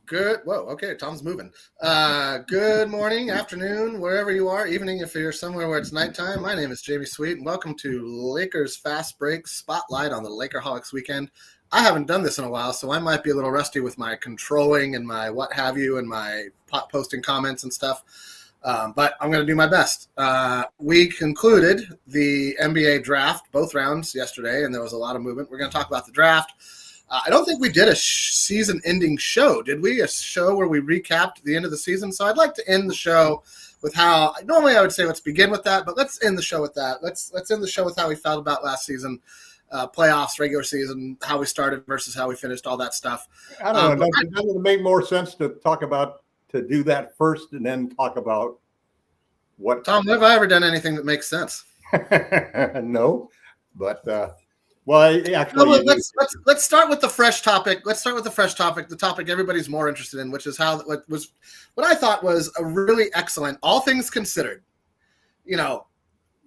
Good. Whoa. Okay. Tom's moving. Good morning, afternoon, wherever you are, evening if you're somewhere where it's nighttime. My name is Jamie Sweet, and welcome to Lakers Fast Break Spotlight on the Lakerholics weekend. I haven't done this in a while, so I might be a little rusty with my controlling and my what have you and my posting comments and stuff. But I'm going to do my best. We concluded the NBA draft, both rounds yesterday, and there was a lot of movement. We're going to talk about the draft. I don't think we did a season-ending show, did we? A show where we recapped the end of the season. So I'd like to end the show with how normally I would say let's begin with that, but let's end the show with that. Let's end the show with how we felt about last season, playoffs, regular season, how we started versus how we finished, all that stuff. I don't know. Doesn't it make more sense to do that first and then talk about what? Tom, have I ever done anything that makes sense? No, but. Well, actually, let's start with the fresh topic. The topic everybody's more interested in, which is what I thought was a really excellent, all things considered,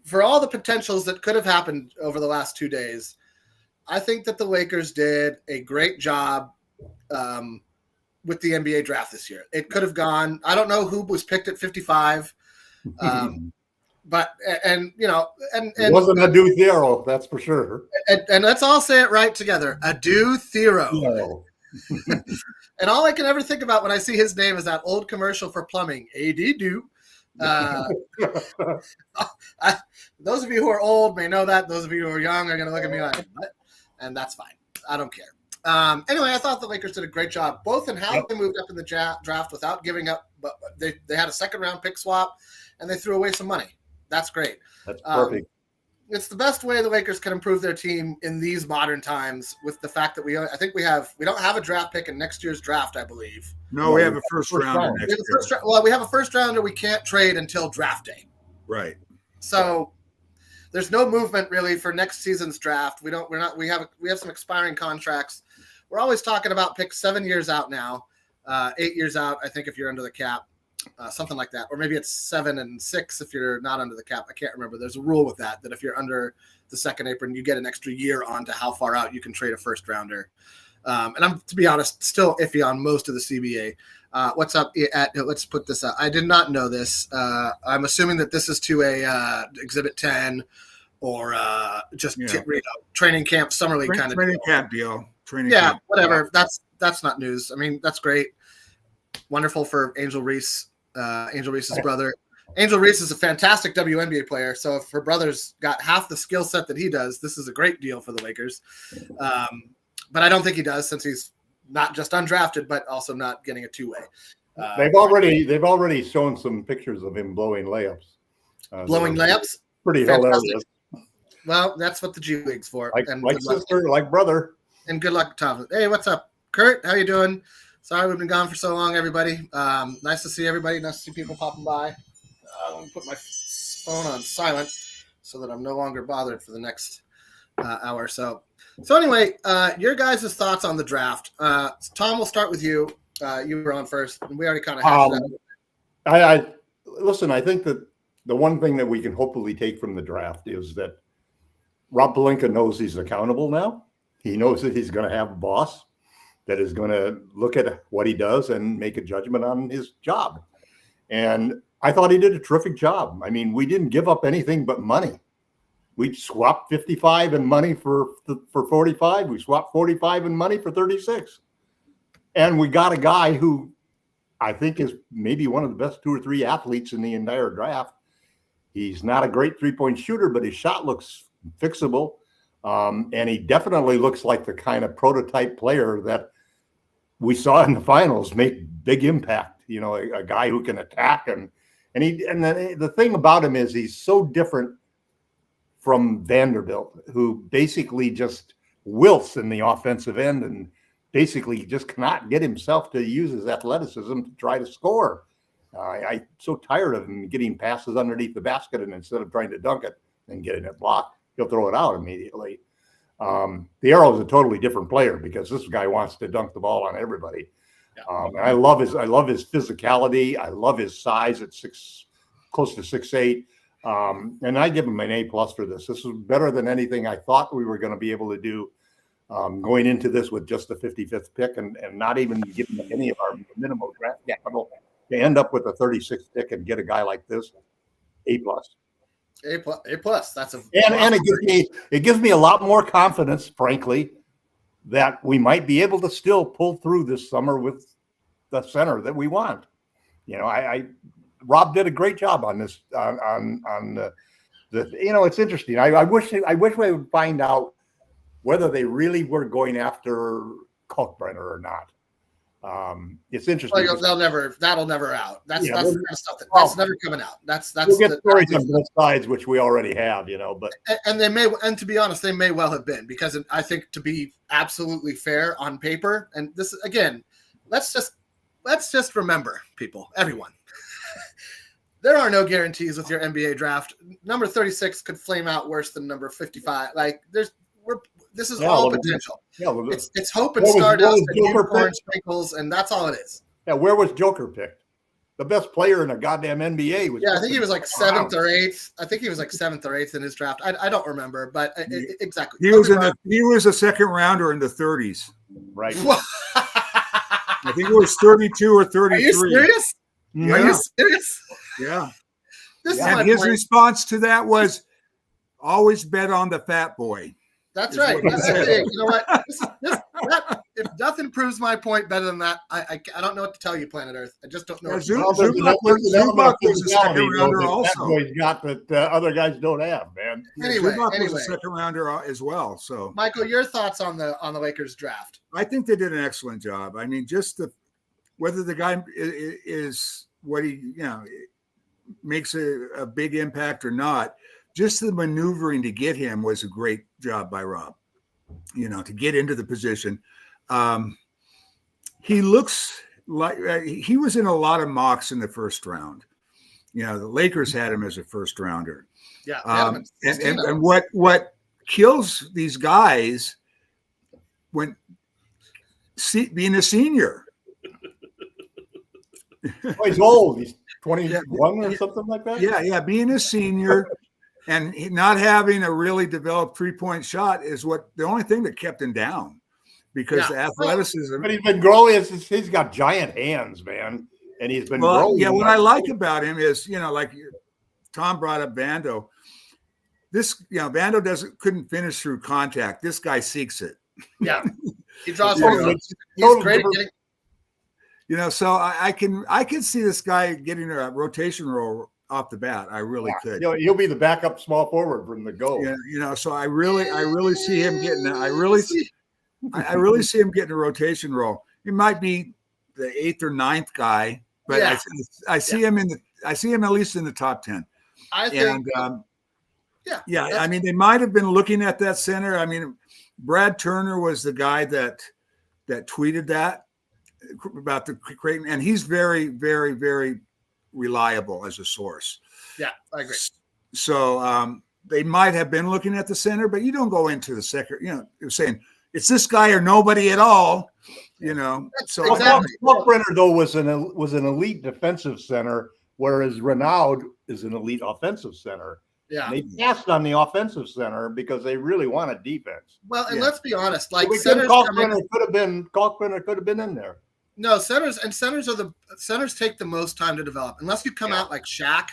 for all the potentials that could have happened over the last 2 days. I think that the Lakers did a great job with the NBA draft this year. It could have gone. I don't know who was picked at 55. But it wasn't Adu Theoro, that's for sure. And let's all say it right together: Adu Theoro. And all I can ever think about when I see his name is that old commercial for plumbing, AD-Do. Those of you who are old may know that. Those of you who are young are going to look at me like, what? And that's fine. I don't care. Anyway, I thought the Lakers did a great job, both in how they moved up in the draft without giving up. But they had a second-round pick swap, and they threw away some money. That's great. That's perfect. It's the best way the Lakers can improve their team in these modern times with the fact that we don't have a draft pick in next year's draft, I believe. No, we have a first rounder next year. We have a first rounder we can't trade until draft day. Right. So there's no movement really for next season's draft. We have some expiring contracts. We're always talking about picks 7 years out now, 8 years out, I think, if you're under the cap. Something like that, or maybe it's 7 and 6 if you're not under the cap. I can't remember. There's a rule with that if you're under the second apron, you get an extra year on to how far out you can trade a first rounder. And I'm, to be honest, still iffy on most of the CBA. What's up? Let's put this up. I did not know this. I'm assuming that this is to a Exhibit 10 or training camp summer league kind of training camp deal. Whatever. That's not news. I mean, that's great. Wonderful for Angel Reese. Angel Reese's brother. Angel Reese is a fantastic WNBA player. So if her brother's got half the skill set that he does, this is a great deal for the Lakers. But I don't think he does, since he's not just undrafted, but also not getting a two-way. They've already shown some pictures of him blowing layups. Layups? Pretty hilarious. Well, that's what the G League's for. Like sister, like brother. And good luck, Tom. Hey, what's up, Kurt? How you doing? Sorry we've been gone for so long, everybody. Nice to see everybody. Nice to see people popping by. Let me put my phone on silent so that I'm no longer bothered for the next hour or so. So anyway, your guys' thoughts on the draft. Tom, we'll start with you. You were on first, and we already kind of hashed that. Listen, I think that the one thing that we can hopefully take from the draft is that Rob Pelinka knows he's accountable now. He knows that he's going to have a boss that is going to look at what he does and make a judgment on his job. And I thought he did a terrific job. I mean, we didn't give up anything but money. We swapped 55 in money for 45. We swapped 45 in money for 36. And we got a guy who I think is maybe one of the best 2 or 3 athletes in the entire draft. He's not a great three-point shooter, but his shot looks fixable. And he definitely looks like the kind of prototype player that we saw in the finals make big impact. A guy who can attack and the thing about him is he's so different from Vanderbilt, who basically just wilts in the offensive end and basically just cannot get himself to use his athleticism to try to score. I'm so tired of him getting passes underneath the basket, and instead of trying to dunk it and getting it blocked, he'll throw it out immediately. The Arrow is a totally different player because this guy wants to dunk the ball on everybody. I love his physicality. I love his size at close to 6'8". And I give him an A+ for this. This is better than anything I thought we were going to be able to do going into this with just the 55th pick and not even giving any of our minimum draft capital to end up with a 36th pick and get a guy like this, A+. A plus. That's a and it gives me a lot more confidence, frankly, that we might be able to still pull through this summer with the center that we want. Rob did a great job on this. It's interesting. I wish we would find out whether they really were going after Kalkbrenner or not. It's interesting. Well, that'll never out. That's the kind of stuff that's never coming out. We'll get stories on both sides, which we already have, but and to be honest, they may well have been, because I think, to be absolutely fair on paper, and this again, let's just remember, people, everyone. There are no guarantees with your NBA draft. Number 36 could flame out worse than number 55. Like this is all potential. Yeah, it's hope and stardust and unicorn sprinkles, and that's all it is. Yeah, where was Joker picked? The best player in the goddamn NBA was. Yeah, I think he was like 7th or 8th. I think he was like 7th or 8th in his draft. I don't remember, but exactly. He was a second rounder in the 30s. Right. I think it was 32 or 33. Are you serious? Yeah. Are you serious? Yeah. And his response to that was, always bet on the fat boy. That's right. You know what? If nothing proves my point better than that, I don't know what to tell you, Planet Earth. I just don't know. Zubac was a second rounder also. That boy's got that other guys don't have, man. Anyway, was a second rounder as well. So, Michael, your thoughts on the Lakers draft? I think they did an excellent job. I mean, just whether the guy is what he makes a big impact or not, just the maneuvering to get him was a great job by Rob, to get into the position. He looks like he was in a lot of mocks in the first round. The Lakers had him as a first rounder. Yeah. And what kills these guys when being a senior. Oh, he's old. He's 21 or something like that. Yeah. Being a senior and not having a really developed 3-point shot is the only thing that kept him down, because the athleticism. But he's been growing. He's got giant hands, man, and he's been growing. Yeah, what I like about him is, like Tom brought up Vando. Vando couldn't finish through contact. This guy seeks it. Yeah, he draws. He's great at getting. So I can see this guy getting a rotation role off the bat. I really could. He'll be the backup small forward from the go. Yeah, so I really see him getting. I really see him getting a rotation role. He might be the 8th or 9th guy, but I see him I see him at least in the top 10. I think. I mean, they might have been looking at that center. I mean, Brad Turner was the guy that tweeted that about the Creighton, and he's very, very, very reliable as a source. Yeah, I agree. So they might have been looking at the center, but you don't go into the second, saying it's this guy or nobody at all, So exactly. Kalkbrenner, though, was an elite defensive center, whereas Renaud is an elite offensive center. Yeah, and they passed on the offensive center because they really wanted defense. Well, and let's be honest, like Kalkbrenner could have been in there. No, centers take the most time to develop, unless you come out like Shaq,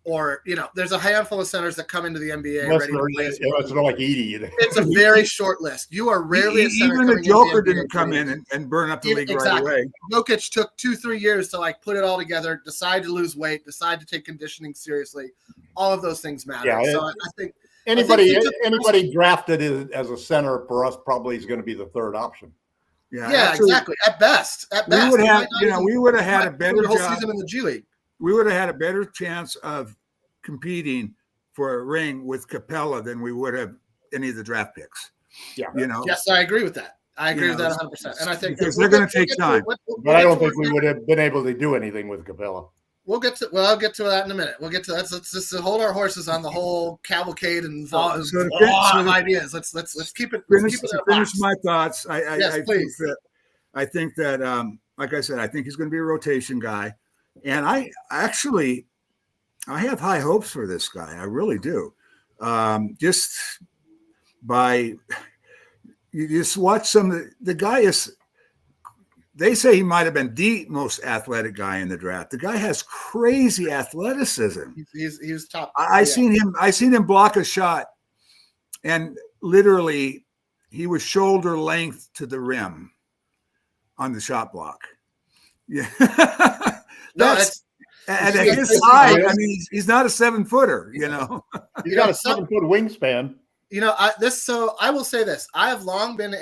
or there's a handful of centers that come into the NBA ready to play. It's not like Edie. It's a very short list. You are rarely a center. Even the Joker didn't come in and burn up the league right away. Jokic took 2-3 years to put it all together, decide to lose weight, decide to take conditioning seriously. All of those things matter. Yeah, so I think anybody drafted as a center for us probably is going to be the third option. Yeah, exactly. At best, we would have had a better whole job. season in the G League. We would have had a better chance of competing for a ring with Capella than we would have any of the draft picks. Yeah, Yes, I agree with that. I agree with that 100%. And I think because they're going to take time. But I don't think we would have been able to do anything with Capella. I'll get to that in a minute. We'll get to that. Let's just hold our horses on the whole cavalcade and ideas. Let's keep it. Finish my thoughts. Please. I think that, like I said, I think he's going to be a rotation guy, and I have high hopes for this guy. I really do. Just by You just watch the guy is. They say he might have been the most athletic guy in the draft. The guy has crazy athleticism. He's top. I seen him block a shot, and literally he was shoulder length to the rim on the shot block. Yeah. That's at his height. I mean, he's not a 7-footer, you know. He's got a 7-foot wingspan. You know, I will say this. I have long been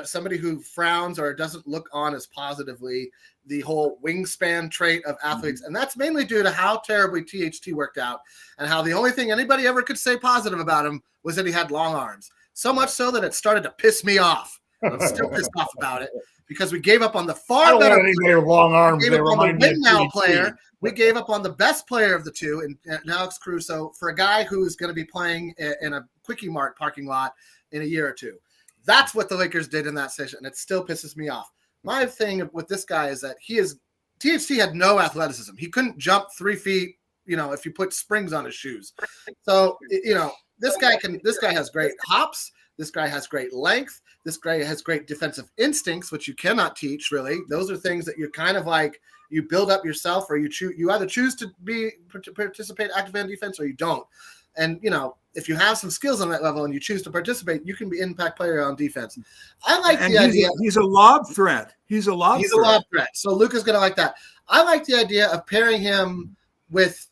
somebody who frowns or doesn't look on as positively the whole wingspan trait of athletes. And that's mainly due to how terribly THT worked out and how the only thing anybody ever could say positive about him was that he had long arms. So much so that it started to piss me off. I'm still pissed off about it because we gave up on the far better player. Long arms. We gave up on the win now player. We gave up on the best player of the two, and Alex Caruso, for a guy who's going to be playing in a Quickie Mart parking lot in a year or two. That's what the Lakers did in that session, and it still pisses me off. My thing with this guy is that THT had no athleticism. He couldn't jump 3 feet, you know, if you put springs on his shoes. So, you know, this guy has great hops. This guy has great length. This guy has great defensive instincts, which you cannot teach, really. Those are things that you're kind of like you build up yourself, or you either choose to participate actively in defense or you don't. And, you know, if you have some skills on that level and you choose to participate, you can be an impact player on defense. I like the idea. He's a lob threat. He's a lob threat. So Luka's going to like that. I like the idea of pairing him with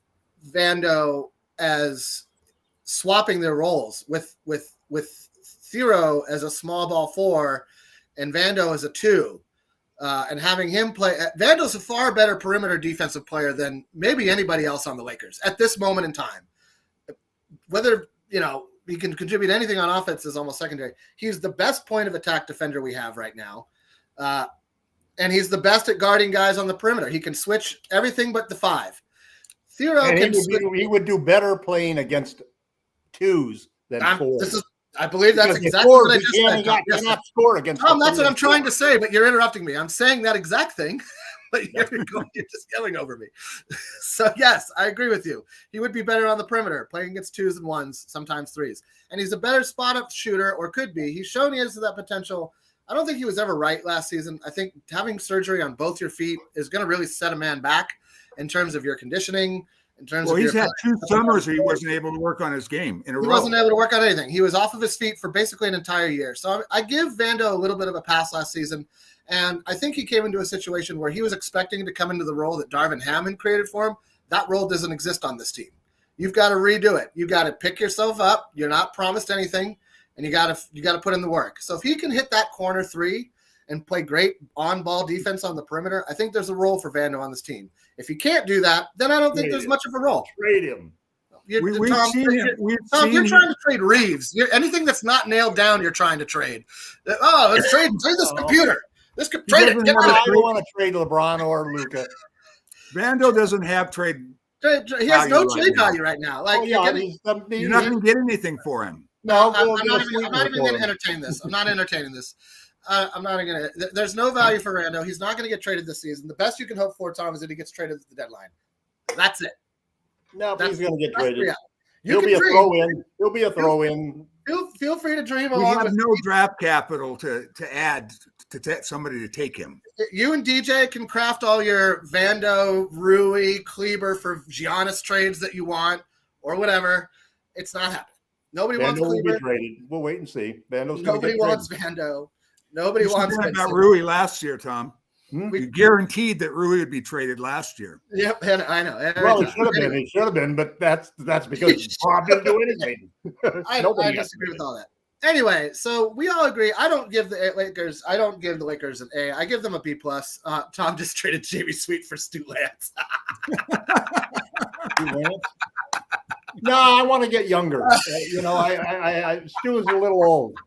Vando as swapping their roles with Thero as a small ball 4 and Vando as a 2. And having him play. Vando's a far better perimeter defensive player than maybe anybody else on the Lakers at this moment in time. Whether, you know, he can contribute anything on offense is almost secondary. He's the best point of attack defender we have right now. And he's the best at guarding guys on the perimeter. He can switch everything but the 5. Thero he would do better playing against 2s than 4s. I believe that's exactly what I just said. Cannot score against Tom, that's what I'm trying to say, but you're interrupting me. I'm saying that exact thing, but you're just yelling over me. So, yes, I agree with you. He would be better on the perimeter, playing against 2s and 1s, sometimes 3s. And he's a better spot-up shooter, or could be. He's shown he has that potential. I don't think he was ever right last season. I think having surgery on both your feet is going to really set a man back in terms of your conditioning. He's had 2 summers where he wasn't able to work on his game in a row. He wasn't able to work on anything. He was off of his feet for basically an entire year. So I give Vando a little bit of a pass last season. And I think he came into a situation where he was expecting to come into the role that Darvin Ham created for him. That role doesn't exist on this team. You've got to redo it. You've got to pick yourself up. You're not promised anything, and you got to put in the work. So if he can hit that corner 3 and play great on-ball defense on the perimeter, I think there's a role for Vando on this team. If he can't do that, then I don't think there's much of a role. Trade him. We've seen him. You're trying to trade Reeves. Anything that's not nailed down, you're trying to trade. Oh, let's trade this computer. Trade it. I don't want to trade LeBron or Luka. Vando doesn't have trade. He has no trade value right now. Like you're not going to get anything for him. No, I'm not even going to entertain this. I'm not entertaining this. I'm not going to. There's no value for Vando. He's not going to get traded this season. The best you can hope for, Tom, is that he gets traded at the deadline. That's it. No, he's going to get traded. He'll be a throw-in. He'll be a throw-in. Feel free to dream. We have no draft capital to add to somebody to take him. You and DJ can craft all your Vando, Rui, Kleber for Giannis trades that you want or whatever. It's not happening. Nobody wants Kleber. We'll wait and see. Nobody wants Vando. Nobody wants about Rui last year, Tom. We guaranteed that Rui would be traded last year. Yep, and I know. Well, it should have been, but that's because Rob didn't do anything. I disagree with all that. Anyway, so we all agree. I don't give the Lakers an A. I give them a B+. Tom just traded Jamie Sweet for Stu Lance. No, I want to get younger. Stu is a little old.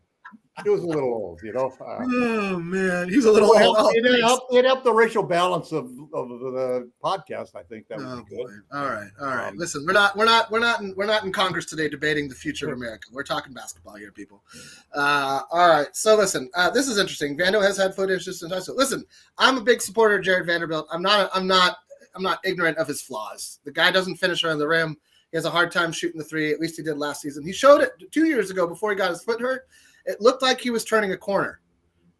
He was a little old, oh man, he's a little old. It helped the racial balance of the podcast. I think that would be good. All right. Listen, we're not in Congress today debating the future of America. We're talking basketball here, people. All right. So listen, this is interesting. Vando has had foot issues since high school. Listen, I'm a big supporter of Jared Vanderbilt. I'm not ignorant of his flaws. The guy doesn't finish around the rim. He has a hard time shooting the 3. At least he did last season. He showed it 2 years ago before he got his foot hurt. it looked like he was turning a corner.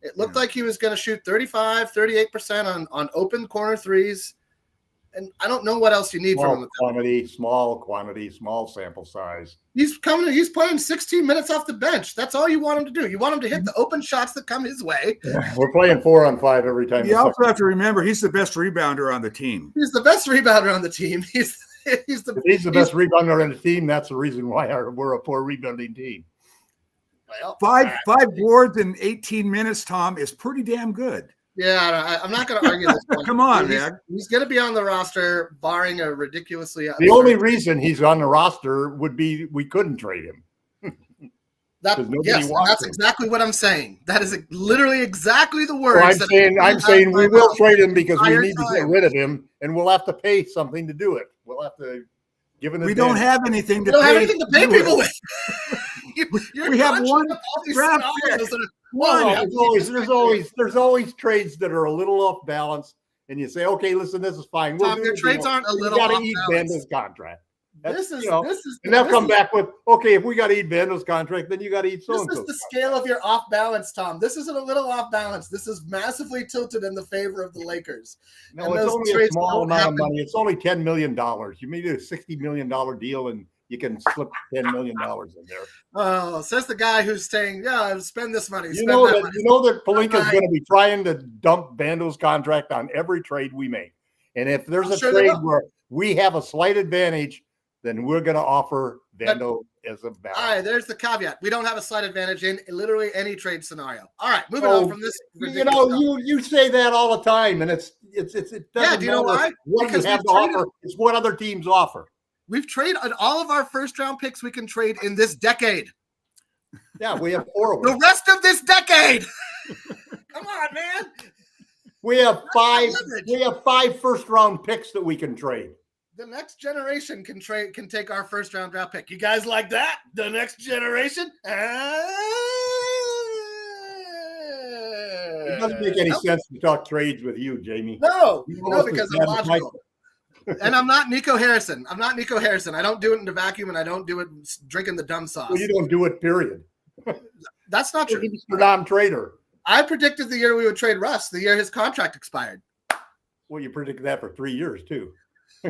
It looked like he was going to shoot 35, 38% on open corner threes. And I don't know what else you need from him. Small quantity, small sample size. He's playing 16 minutes off the bench. That's all you want him to do. You want him to hit the open shots that come his way. We're playing 4-on-5 every time. You also have to remember he's the best rebounder on the team. He's the best rebounder on the team. He's the best rebounder on the team. That's the reason why we're a poor rebounding team. Well, five boards in 18 minutes, Tom, is pretty damn good. Yeah, I'm not going to argue this point. Come on, man. He's going to be on the roster, barring a ridiculously. The only reason he's on the roster would be we couldn't trade him. That's exactly what I'm saying. That is literally exactly the words. So I'm saying we will trade him because we need to get rid of him, and we'll have to pay something to do it. We'll have to give him. We don't have anything to pay. We don't have anything to pay people with. We have one draft pick. There's always trades that are a little off balance, and you say, okay, listen, this is fine. Tom, your trades aren't a little off balance. You got to eat Vando's contract. This is, and they'll come back with, okay, if we got to eat Vando's contract, then you got to eat so-and-so. This is the scale of your off balance, Tom. This isn't a little off balance. This is massively tilted in the favor of the Lakers. No, it's only a small amount of money. It's only $10 million. You made a $60 million deal, and you can slip $10 million in there. Oh, says the guy who's saying, yeah, spend this money. You know that Pelinka is going to be trying to dump Vando's contract on every trade we make. And if there's a trade where we have a slight advantage, then we're going to offer Vando as a balance. All right, there's the caveat. We don't have a slight advantage in literally any trade scenario. All right, moving on from this. You say that all the time, and it doesn't matter. Do you know why? What you have to offer is what other teams offer. We've traded all of our first-round picks we can trade in this decade. Yeah, we have 4 of them. The rest of this decade. Come on, man. We have 5 first-round picks that we can trade. The next generation can take our first-round draft pick. You guys like that? The next generation? It doesn't make any sense to talk trades with you, Jamie. No, because I'm logical. And I'm not Nico Harrison. I don't do it in the vacuum, and I don't do it drinking the dumb sauce. Well, you don't do it, period. That's not true. You're non-trader. I predicted the year we would trade Russ, the year his contract expired. Well, you predicted that for 3 years, too.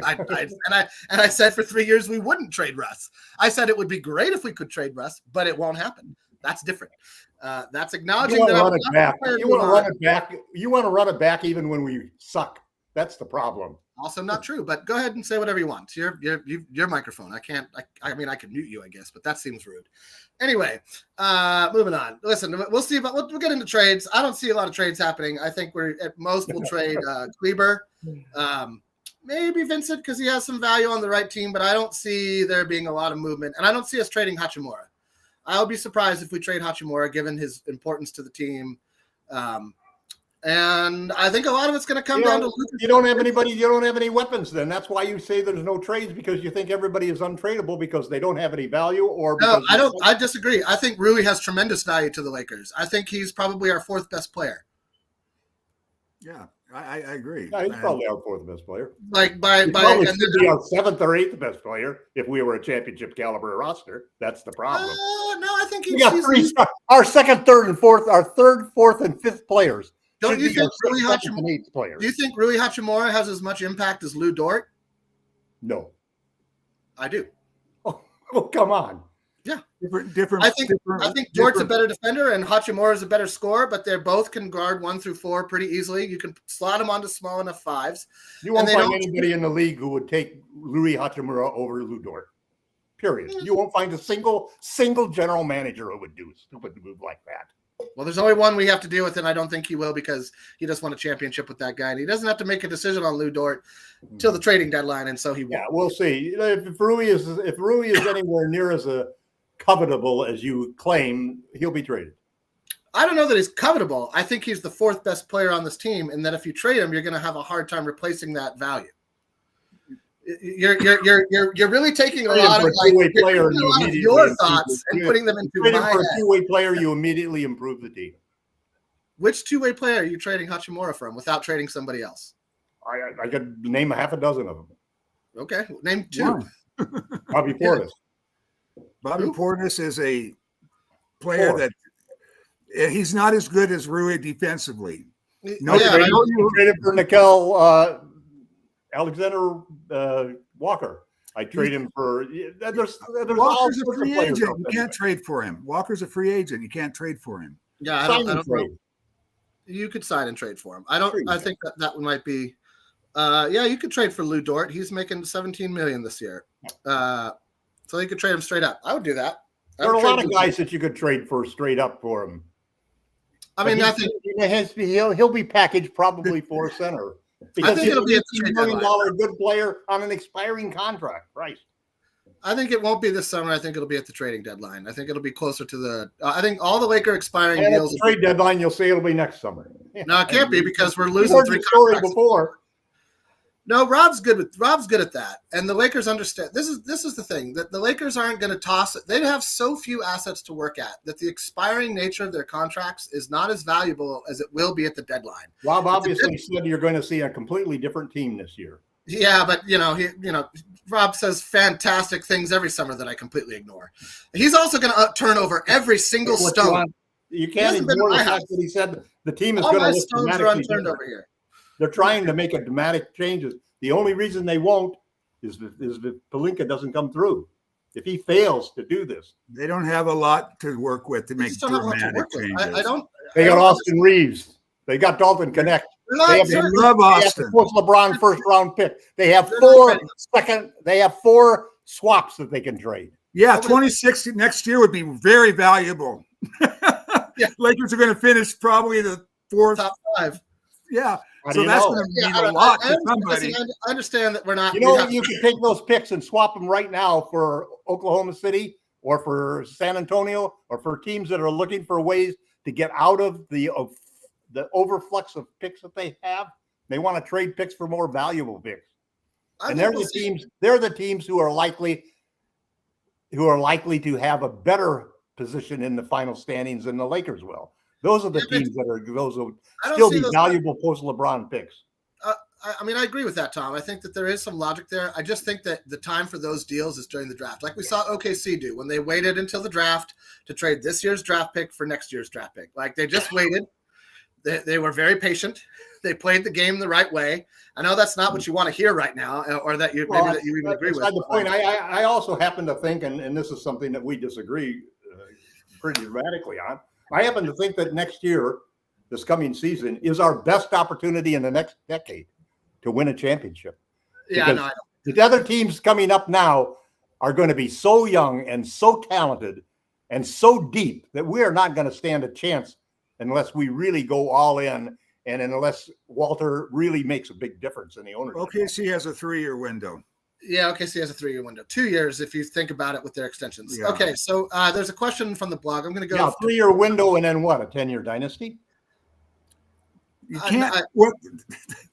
I said for 3 years we wouldn't trade Russ. I said it would be great if we could trade Russ, but it won't happen. That's different. That's acknowledging you want to run it back. You want to run it back. You want to run it back even when we suck. That's the problem. Also not true, but go ahead and say whatever you want. Your microphone. I can mute you, I guess, but that seems rude. Anyway, moving on. Listen, we'll see, but we'll get into trades. I don't see a lot of trades happening. I think we'll trade Kleber. Maybe Vincent because he has some value on the right team, but I don't see there being a lot of movement, and I don't see us trading Hachimura. I'll be surprised if we trade Hachimura given his importance to the team. And I think a lot of it's going to come down to Lucas. You don't have anybody. You don't have any weapons. Then that's why you say there's no trades because you think everybody is untradeable because they don't have any value. Or no, I don't. I disagree. I think Rui has tremendous value to the Lakers. I think he's probably our 4th best player. Yeah, I agree. Yeah, he's probably our 4th best player. Like should be our 7th or 8th best player if we were a championship caliber roster. That's the problem. No, I think we got 3 stars. Our 2nd, 3rd, and 4th. Our 3rd, 4th, and 5th players. Don't you think Rui Hachimura? Do you think Rui Hachimura has as much impact as Lou Dort? No, I do. Oh, come on. Yeah, different. I think Dort's a better defender and Hachimura is a better scorer, but they both can guard 1 through 4 pretty easily. You can slot them onto small enough 5s. You won't find anybody in the league who would take Rui Hachimura over Lou Dort. Period. You won't find a single general manager who would do a stupid move like that. Well, there's only one we have to deal with, and I don't think he will because he just won a championship with that guy, and he doesn't have to make a decision on Lou Dort till the trading deadline, and so he won't. Yeah, we'll see. If Rui is anywhere near as covetable as you claim, he'll be traded. I don't know that he's covetable. I think he's the 4th best player on this team, and that if you trade him, you're going to have a hard time replacing that value. You're really taking a lot of your thoughts and putting them into my head. For a two-way player, you immediately improve the team. Which two-way player are you trading Hachimura from without trading somebody else? I could name a half a dozen of them. Okay, name 2. Bobby Portis. Bobby Portis is a player that He's not as good as Rui defensively. No, Yeah, I traded for Nickel Alexander Walker. I trade him for. There's Walker's a free agent. You can't trade for him. Walker's a free agent. You can't trade for him. Yeah, I don't know. You could sign and trade for him. I think that might be. Yeah, you could trade for Lou Dort. He's making $17 million this year. So you could trade him straight up. I would do that. There are a lot of guys that you could trade for straight up for him. I mean, nothing. He'll be packaged probably for a center. I think it'll be a $2 million good player on an expiring contract. Right. I think it won't be this summer. I think it'll be at the trading deadline. I think it'll be closer to the. I think all the Laker expiring deals. At the trade deadline, you'll say it'll be next summer. No, it can't be because we're losing 3 contracts before. No, Rob's good at that, and the Lakers understand. This is the thing that the Lakers aren't going to toss it. They have so few assets to work at that the expiring nature of their contracts is not as valuable as it will be at the deadline. Rob obviously said you're going to see a completely different team this year. Yeah, but Rob says fantastic things every summer that I completely ignore. He's also going to turn over every single stone. You can't ignore the fact that he said the team is all going to my look stones are unturned over here. They're trying to make a dramatic changes. The only reason they won't is that Pelinka doesn't come through. If he fails to do this, they don't have a lot to work with to make dramatic changes. They got Austin Reeves. They got Dalton Connect. They love Austin. LeBron first round pick. They have 4 second. They have 4 swaps that they can trade. Yeah, 2060 next year would be very valuable. Yeah. Lakers are going to finish probably the 4th, top 5. Yeah. So that's going to mean a lot to somebody. I understand that we're not. You can take those picks and swap them right now for Oklahoma City or for San Antonio or for teams that are looking for ways to get out of the overflux of picks that they have. They want to trade picks for more valuable picks, and they're the teams. They're the teams who are likely to have a better position in the final standings than the Lakers will. Those are the teams that are those will still be valuable post LeBron picks. I mean, I agree with that, Tom. I think that there is some logic there. I just think that the time for those deals is during the draft, like we saw OKC do when they waited until the draft to trade this year's draft pick for next year's draft pick. Like they just waited. They were very patient. They played the game the right way. I know that's not what you want to hear right now, or that you that you even agree with. That's the point. I also happen to think, and this is something that we disagree pretty dramatically on. I happen to think that next year, this coming season, is our best opportunity in the next decade to win a championship. Yeah, no, I don't. The other teams coming up now are going to be so young and so talented and so deep that we are not going to stand a chance unless we really go all in and unless Walter really makes a big difference in the ownership. OKC has a 3-year window. Yeah, OKC has a 3-year window. 2 years if you think about it with their extensions. Yeah. Okay, so there's a question from the blog. I'm going to go. Yeah, 3-year window and then what? A 10-year dynasty? You can't.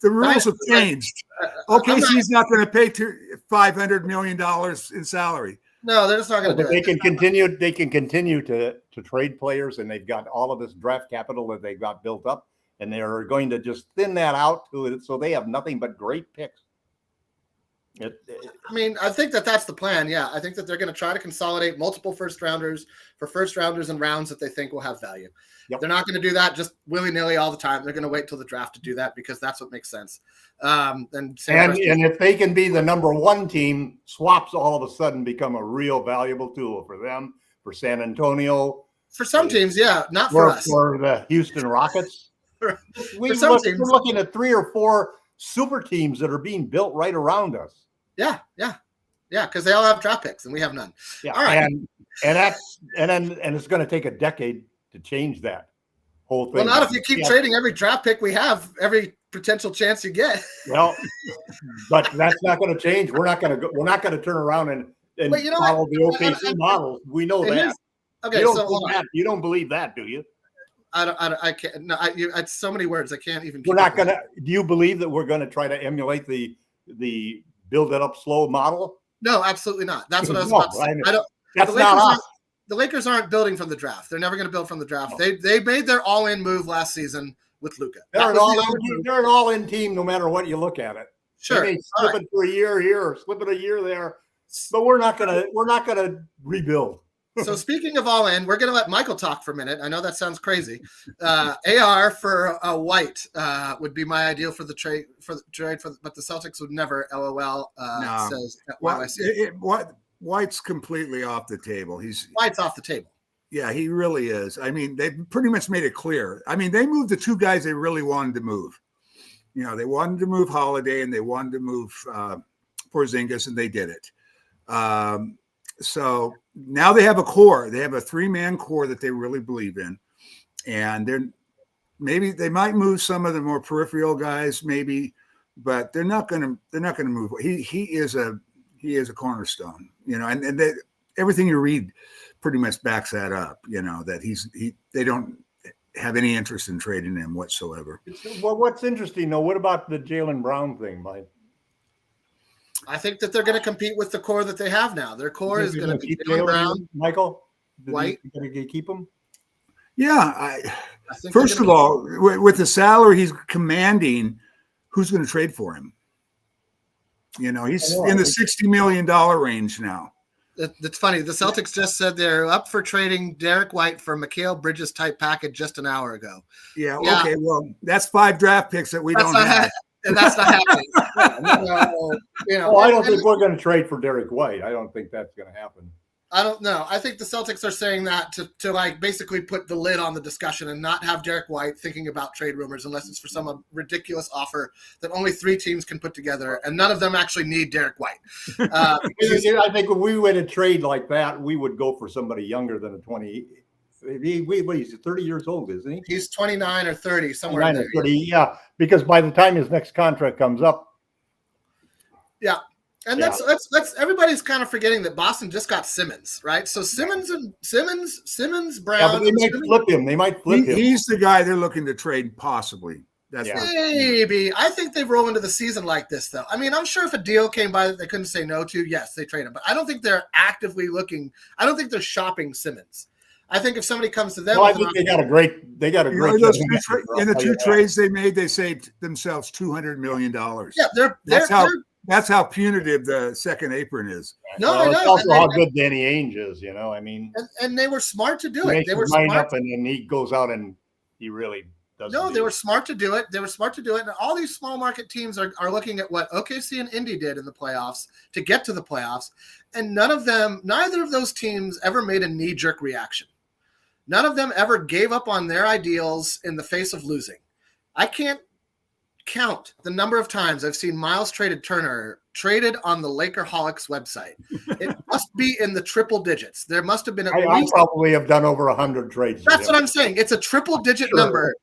The rules have changed. OKC's not going to pay $500 million in salary. No, they're just not going to do They it. can continue. They can continue to trade players, and they've got all of this draft capital that they've got built up, and they're going to just thin that out to it, so they have nothing but great picks. I mean, I think that's the plan. Yeah, I think that they're going to try to consolidate multiple first rounders and rounds that they think will have value. Yep. They're not going to do that just willy-nilly all the time. They're going to wait till the draft to do that because that's what makes sense. And if they can be the number 1 team, swaps all of a sudden become a real valuable tool for them, for San Antonio. For some teams, yeah, not for us. For the Houston Rockets. We're looking at 3 or 4 super teams that are being built right around us. Yeah, because they all have draft picks and we have none. Yeah, all right, and it's going to take a decade to change that whole thing. Well, not if you keep trading every draft pick we have, every potential chance you get. Well, but that's not going to change. We're not going to turn around and follow the OKC model. We know that. Okay, you don't believe that, do you? I can't. No, it's so many words. I can't even. We're not going to. Do you believe that we're going to try to emulate the build it up slow model? No, absolutely not. That's what I was about to say. That's not us. The Lakers aren't building from the draft. They're never going to build from the draft. No. They made their all-in move last season with Luka. They're an all-in team no matter what you look at it. Sure. They may slip it for a year here or slip it a year there, but we're not gonna rebuild. So speaking of all in, we're going to let Michael talk for a minute. I know that sounds crazy. AR for White would be my ideal for the trade but the Celtics would never. LOL No. says Well, White's completely off the table. White's off the table. Yeah, he really is. I mean, they pretty much made it clear. I mean, they moved the two guys they really wanted to move. You know, they wanted to move Holiday and they wanted to move Porzingis, and they did it. So now they have a core. They have a 3-man core that they really believe in, and they might move some of the more peripheral guys, maybe, but they're not going to move. He is a cornerstone, you know, and everything you read pretty much backs that up. You know that they don't have any interest in trading him whatsoever. Well, what's interesting though, what about the Jaylen Brown thing, Mike? I think that they're going to compete with the core that they have now. Their core is going to be Jaylen Brown, Michael. White. Going to keep him? Yeah. I first of all, with the salary he's commanding, who's going to trade for him? You know, he's in the $60 million range now. That's funny. The Celtics just said they're up for trading Derek White for Mikal Bridges type package just an hour ago. Yeah. Okay. Well, that's 5 draft picks that we don't have. And that's not happening. I don't think we're going to trade for Derek White. I don't think that's going to happen. I don't know. I think the Celtics are saying that to like basically put the lid on the discussion and not have Derek White thinking about trade rumors unless it's for some ridiculous offer that only 3 teams can put together, and none of them actually need Derek White. I think if we were to trade like that, we would go for somebody younger than a 20. He's 30 years old, isn't he? He's 29 or 30, somewhere in there. 30, yeah, because by the time his next contract comes up. Yeah. And let's everybody's kind of forgetting that Boston just got Simmons, right? So Simmons, Brown. Yeah, but they might flip him. They might flip him. He's the guy they're looking to trade, possibly. Maybe. I think they roll into the season like this, though. I mean, I'm sure if a deal came by that they couldn't say no to, yes, they trade him. But I don't think they're actively looking. I don't think they're shopping Simmons. I think if somebody comes to them, I think they got a great. In the 2 trades they made, they saved themselves $200 million. Yeah, that's how punitive the second apron is. No, I know. It's also how good Danny Ainge is, you know. I mean, and they were smart to do it. They were smart smart, and then he goes out and he really does. No, they were smart to do it. They were smart to do it. And all these small market teams are looking at what OKC and Indy did in the playoffs to get to the playoffs, and neither of those teams ever made a knee-jerk reaction. None of them ever gave up on their ideals in the face of losing. I can't count the number of times I've seen Miles Turner traded on the Lakerholics website. It must be in the triple digits. There must have been at least. I probably have done over 100 trades. That's what I'm saying. It's a triple digit number.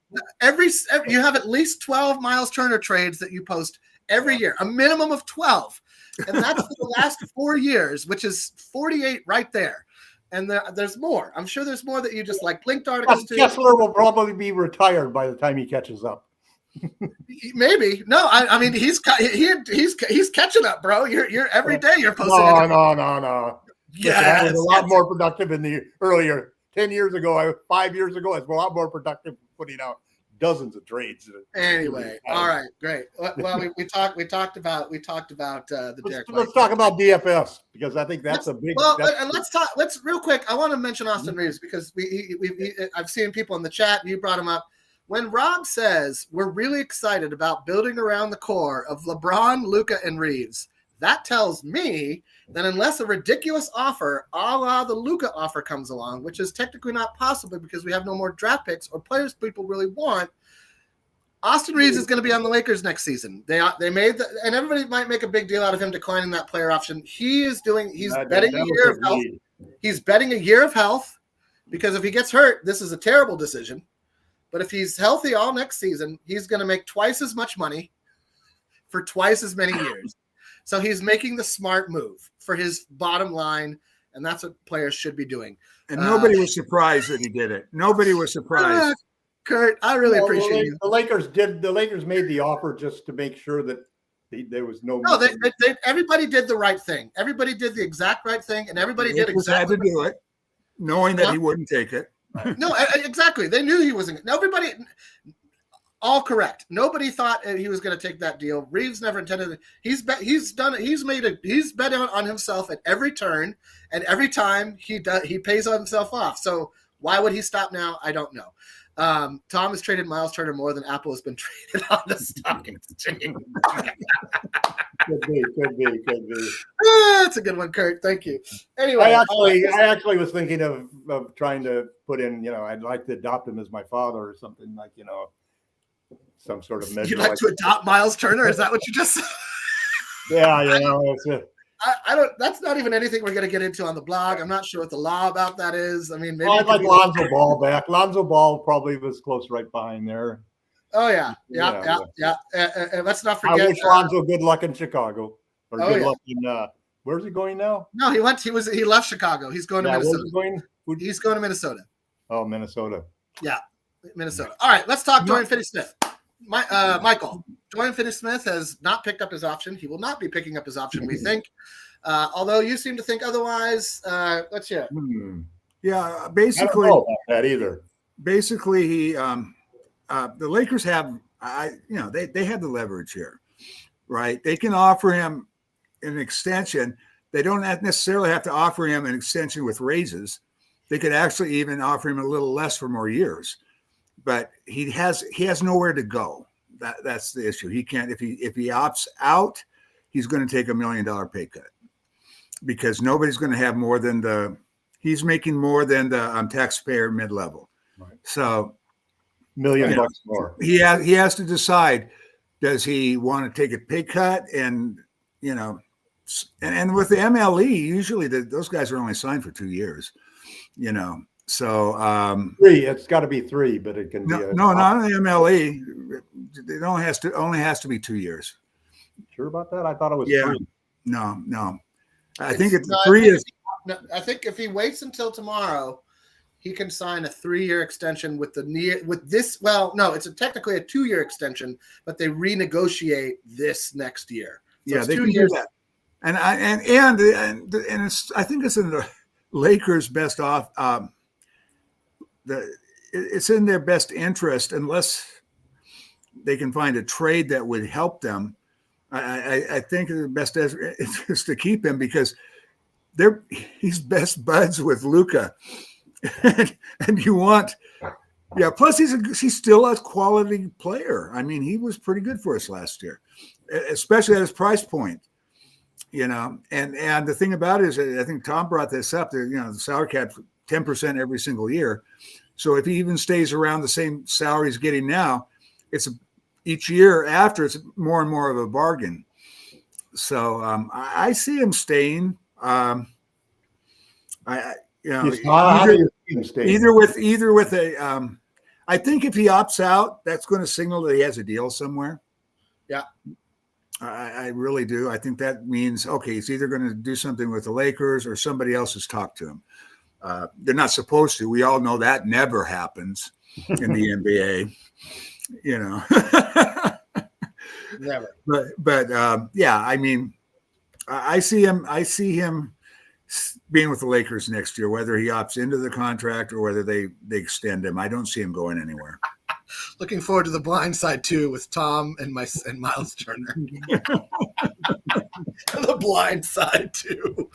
You have at least 12 Miles Turner trades that you post every year, a minimum of 12. And that's for the last 4 years, which is 48 right there. And there's more. I'm sure there's more that you just like linked articles to. Kessler will probably be retired by the time he catches up. Maybe. No, I mean he's catching up, bro. You're every day you're posting. No. Yeah, I was a lot more productive in the earlier 10 years ago. 5 years ago, I was a lot more productive putting out dozens of trades. Anyway, all right, great. Well, we talked about the Derek. Let's talk about DFS because I think that's a big. Well, and let's real quick. I want to mention Austin Reeves because I've seen people in the chat. You brought him up. When Rob says we're really excited about building around the core of LeBron, Luka, and Reeves, that tells me that unless a ridiculous offer, a la the Luka offer comes along, which is technically not possible because we have no more draft picks or players people really want, Austin Reeves is going to be on the Lakers next season. They made and everybody might make a big deal out of him declining that player option. He's betting a year of health. He's betting a year of health because if he gets hurt, this is a terrible decision. But if he's healthy all next season, he's going to make twice as much money for twice as many years. So he's making the smart move for his bottom line, and that's what players should be doing. And nobody was surprised that he did it. Nobody was surprised. Kurt, I really appreciate you. The Lakers made the offer just to make sure that there was no. No, everybody did the right thing. Everybody did the exact right thing, and everybody did exactly. Had to do it, knowing that he wouldn't take it. No, exactly. They knew he wasn't. Everybody, All correct. Nobody thought he was going to take that deal. Reeves never intended it. He's bet on himself at every turn, and every time he pays himself off. So why would he stop now? I don't know. Tom has traded Miles Turner more than Apple has been traded on the stock exchange. Could be. That's a good one, Kurt. Thank you. Anyway, I actually was thinking of trying to put in, I'd like to adopt him as my father or something like, some sort of measure. You'd like to adopt Miles Turner? Is that what you just said? Yeah, it's I don't. That's not even anything we're going to get into on the blog. I'm not sure what the law about that is. I mean, maybe I'd like Lonzo Ball back. Lonzo Ball probably was close right behind there. Oh yeah. And let's not forget. I wish Lonzo good luck in Chicago or good luck in. Where's he going now? No, he left Chicago. He's going to Minnesota. He's going to Minnesota. Oh, Minnesota. Yeah, Minnesota. All right, let's talk Dorian Finney-Smith. Michael, Dorian Finney-Smith has not picked up his option. He will not be picking up his option, we think. Although you seem to think otherwise. Let's hear it. Yeah, basically. I don't know about that either. Basically, he, the Lakers have, they have the leverage here, right? They can offer him an extension. They don't necessarily have to offer him an extension with raises. They could actually even offer him a little less for more years. But he has nowhere to go. That's the issue. He can't if he opts out, he's going to take $1 million pay cut because nobody's going to have more than he's making more than the taxpayer mid-level. Right. So $1 million bucks more. He has to decide, does he want to take a pay cut? And and with the MLE, usually those guys are only signed for 2 years, So 3, it's got to be 3, but it can be not in the MLE. It only has to be 2 years. Sure about that? I thought it was 3. No. I think it's 3 is. I think if he waits until tomorrow, he can sign a 3-year extension with this. Well, no, it's technically a 2-year extension, but they renegotiate this next year. So they can do that. And it's, I think it's in the Lakers' best off. It's in their best interest unless they can find a trade that would help them. I think the best is to keep him because he's best buds with Luka, and you want, Plus he's still a quality player. I mean, he was pretty good for us last year, especially at his price point. And the thing about it is, I think Tom brought this up. The salary cap 10% every single year. So if he even stays around the same salary he's getting now, each year after it's more and more of a bargain. So I see him staying. Either with a. I think if he opts out, that's going to signal that he has a deal somewhere. Yeah. I really do. I think that means, okay, he's either going to do something with the Lakers or somebody else has talked to him. They're not supposed to. We all know that never happens in the NBA, Never. But I mean, I see him being with the Lakers next year, whether he opts into the contract or whether they extend him. I don't see him going anywhere. Looking forward to the blind side too with Tom and Miles Turner. The blind side too.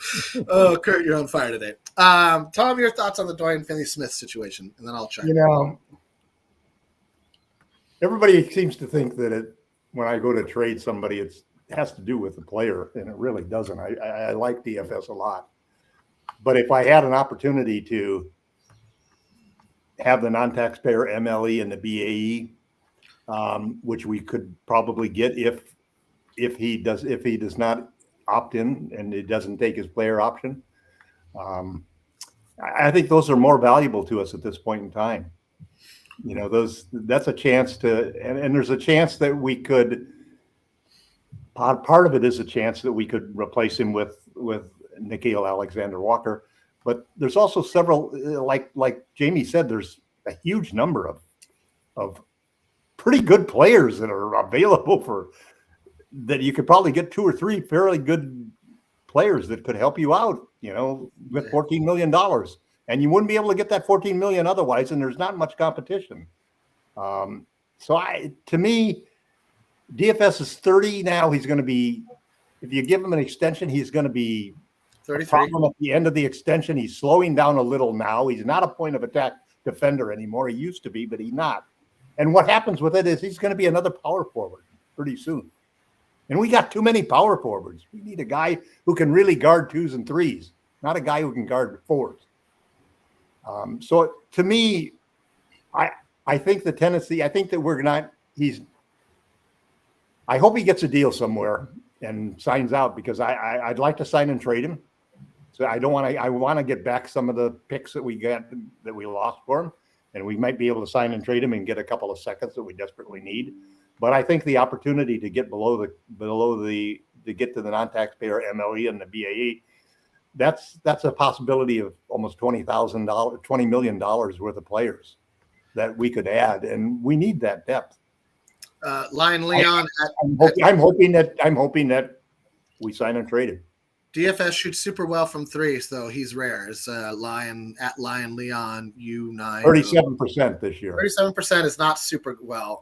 Oh, Kurt, you're on fire today. Tom, your thoughts on the Dorian Finney-Smith situation, and then I'll check. Everybody seems to think that when I go to trade somebody, it has to do with the player, and it really doesn't. I like DFS a lot, but if I had an opportunity to have the non-taxpayer MLE and the BAE, which we could probably get if he does not opt in and it doesn't take his player option. I think those are more valuable to us at this point in time. That's a chance to, and there's a chance that we could. Part of it is a chance that we could replace him with Nickeil Alexander-Walker. But there's also several, like Jamie said, there's a huge number of pretty good players that are available that you could probably get 2 or 3 fairly good players that could help you out, with $14 million. And you wouldn't be able to get that $14 million otherwise, and there's not much competition. So to me, DFS is 30 now. He's going to be, if you give him an extension, he's going to be 33. a problem at the end of the extension. He's slowing down a little now. He's not a point of attack defender anymore. He used to be, but he's not. And what happens with it is he's going to be another power forward pretty soon. And we got too many power forwards. We need a guy who can really guard 2s and 3s, not a guy who can guard 4s. So to me, I think the tendency, I think that we're not, I hope he gets a deal somewhere and signs out, because I'd like to sign and trade him. So I want to get back some of the picks that we lost for him. And we might be able to sign and trade him and get a couple of seconds that we desperately need. But I think the opportunity to get to get to the non-taxpayer MLE and the BA8, that's a possibility of almost $20 million worth of players that we could add, and we need that depth. Lion Leon, I'm hoping that we sign and trade him. DFS shoots super well from 3, so he's rare. It's Lion Leon U9. 37% this year. 37% is not super well.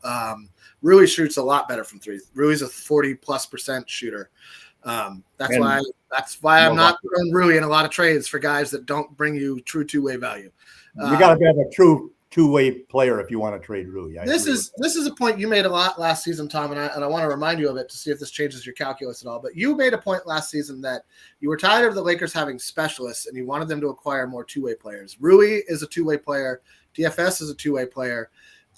Rui shoots a lot better from 3. Rui's a 40+% shooter. That's why I'm not throwing Rui in a lot of trades for guys that don't bring you true two-way value. You got to have a true two-way player if you want to trade Rui. This is a point you made a lot last season, Tom, and I want to remind you of it to see if this changes your calculus at all. But you made a point last season that you were tired of the Lakers having specialists and you wanted them to acquire more two-way players. Rui is a two-way player. DFS is a two-way player.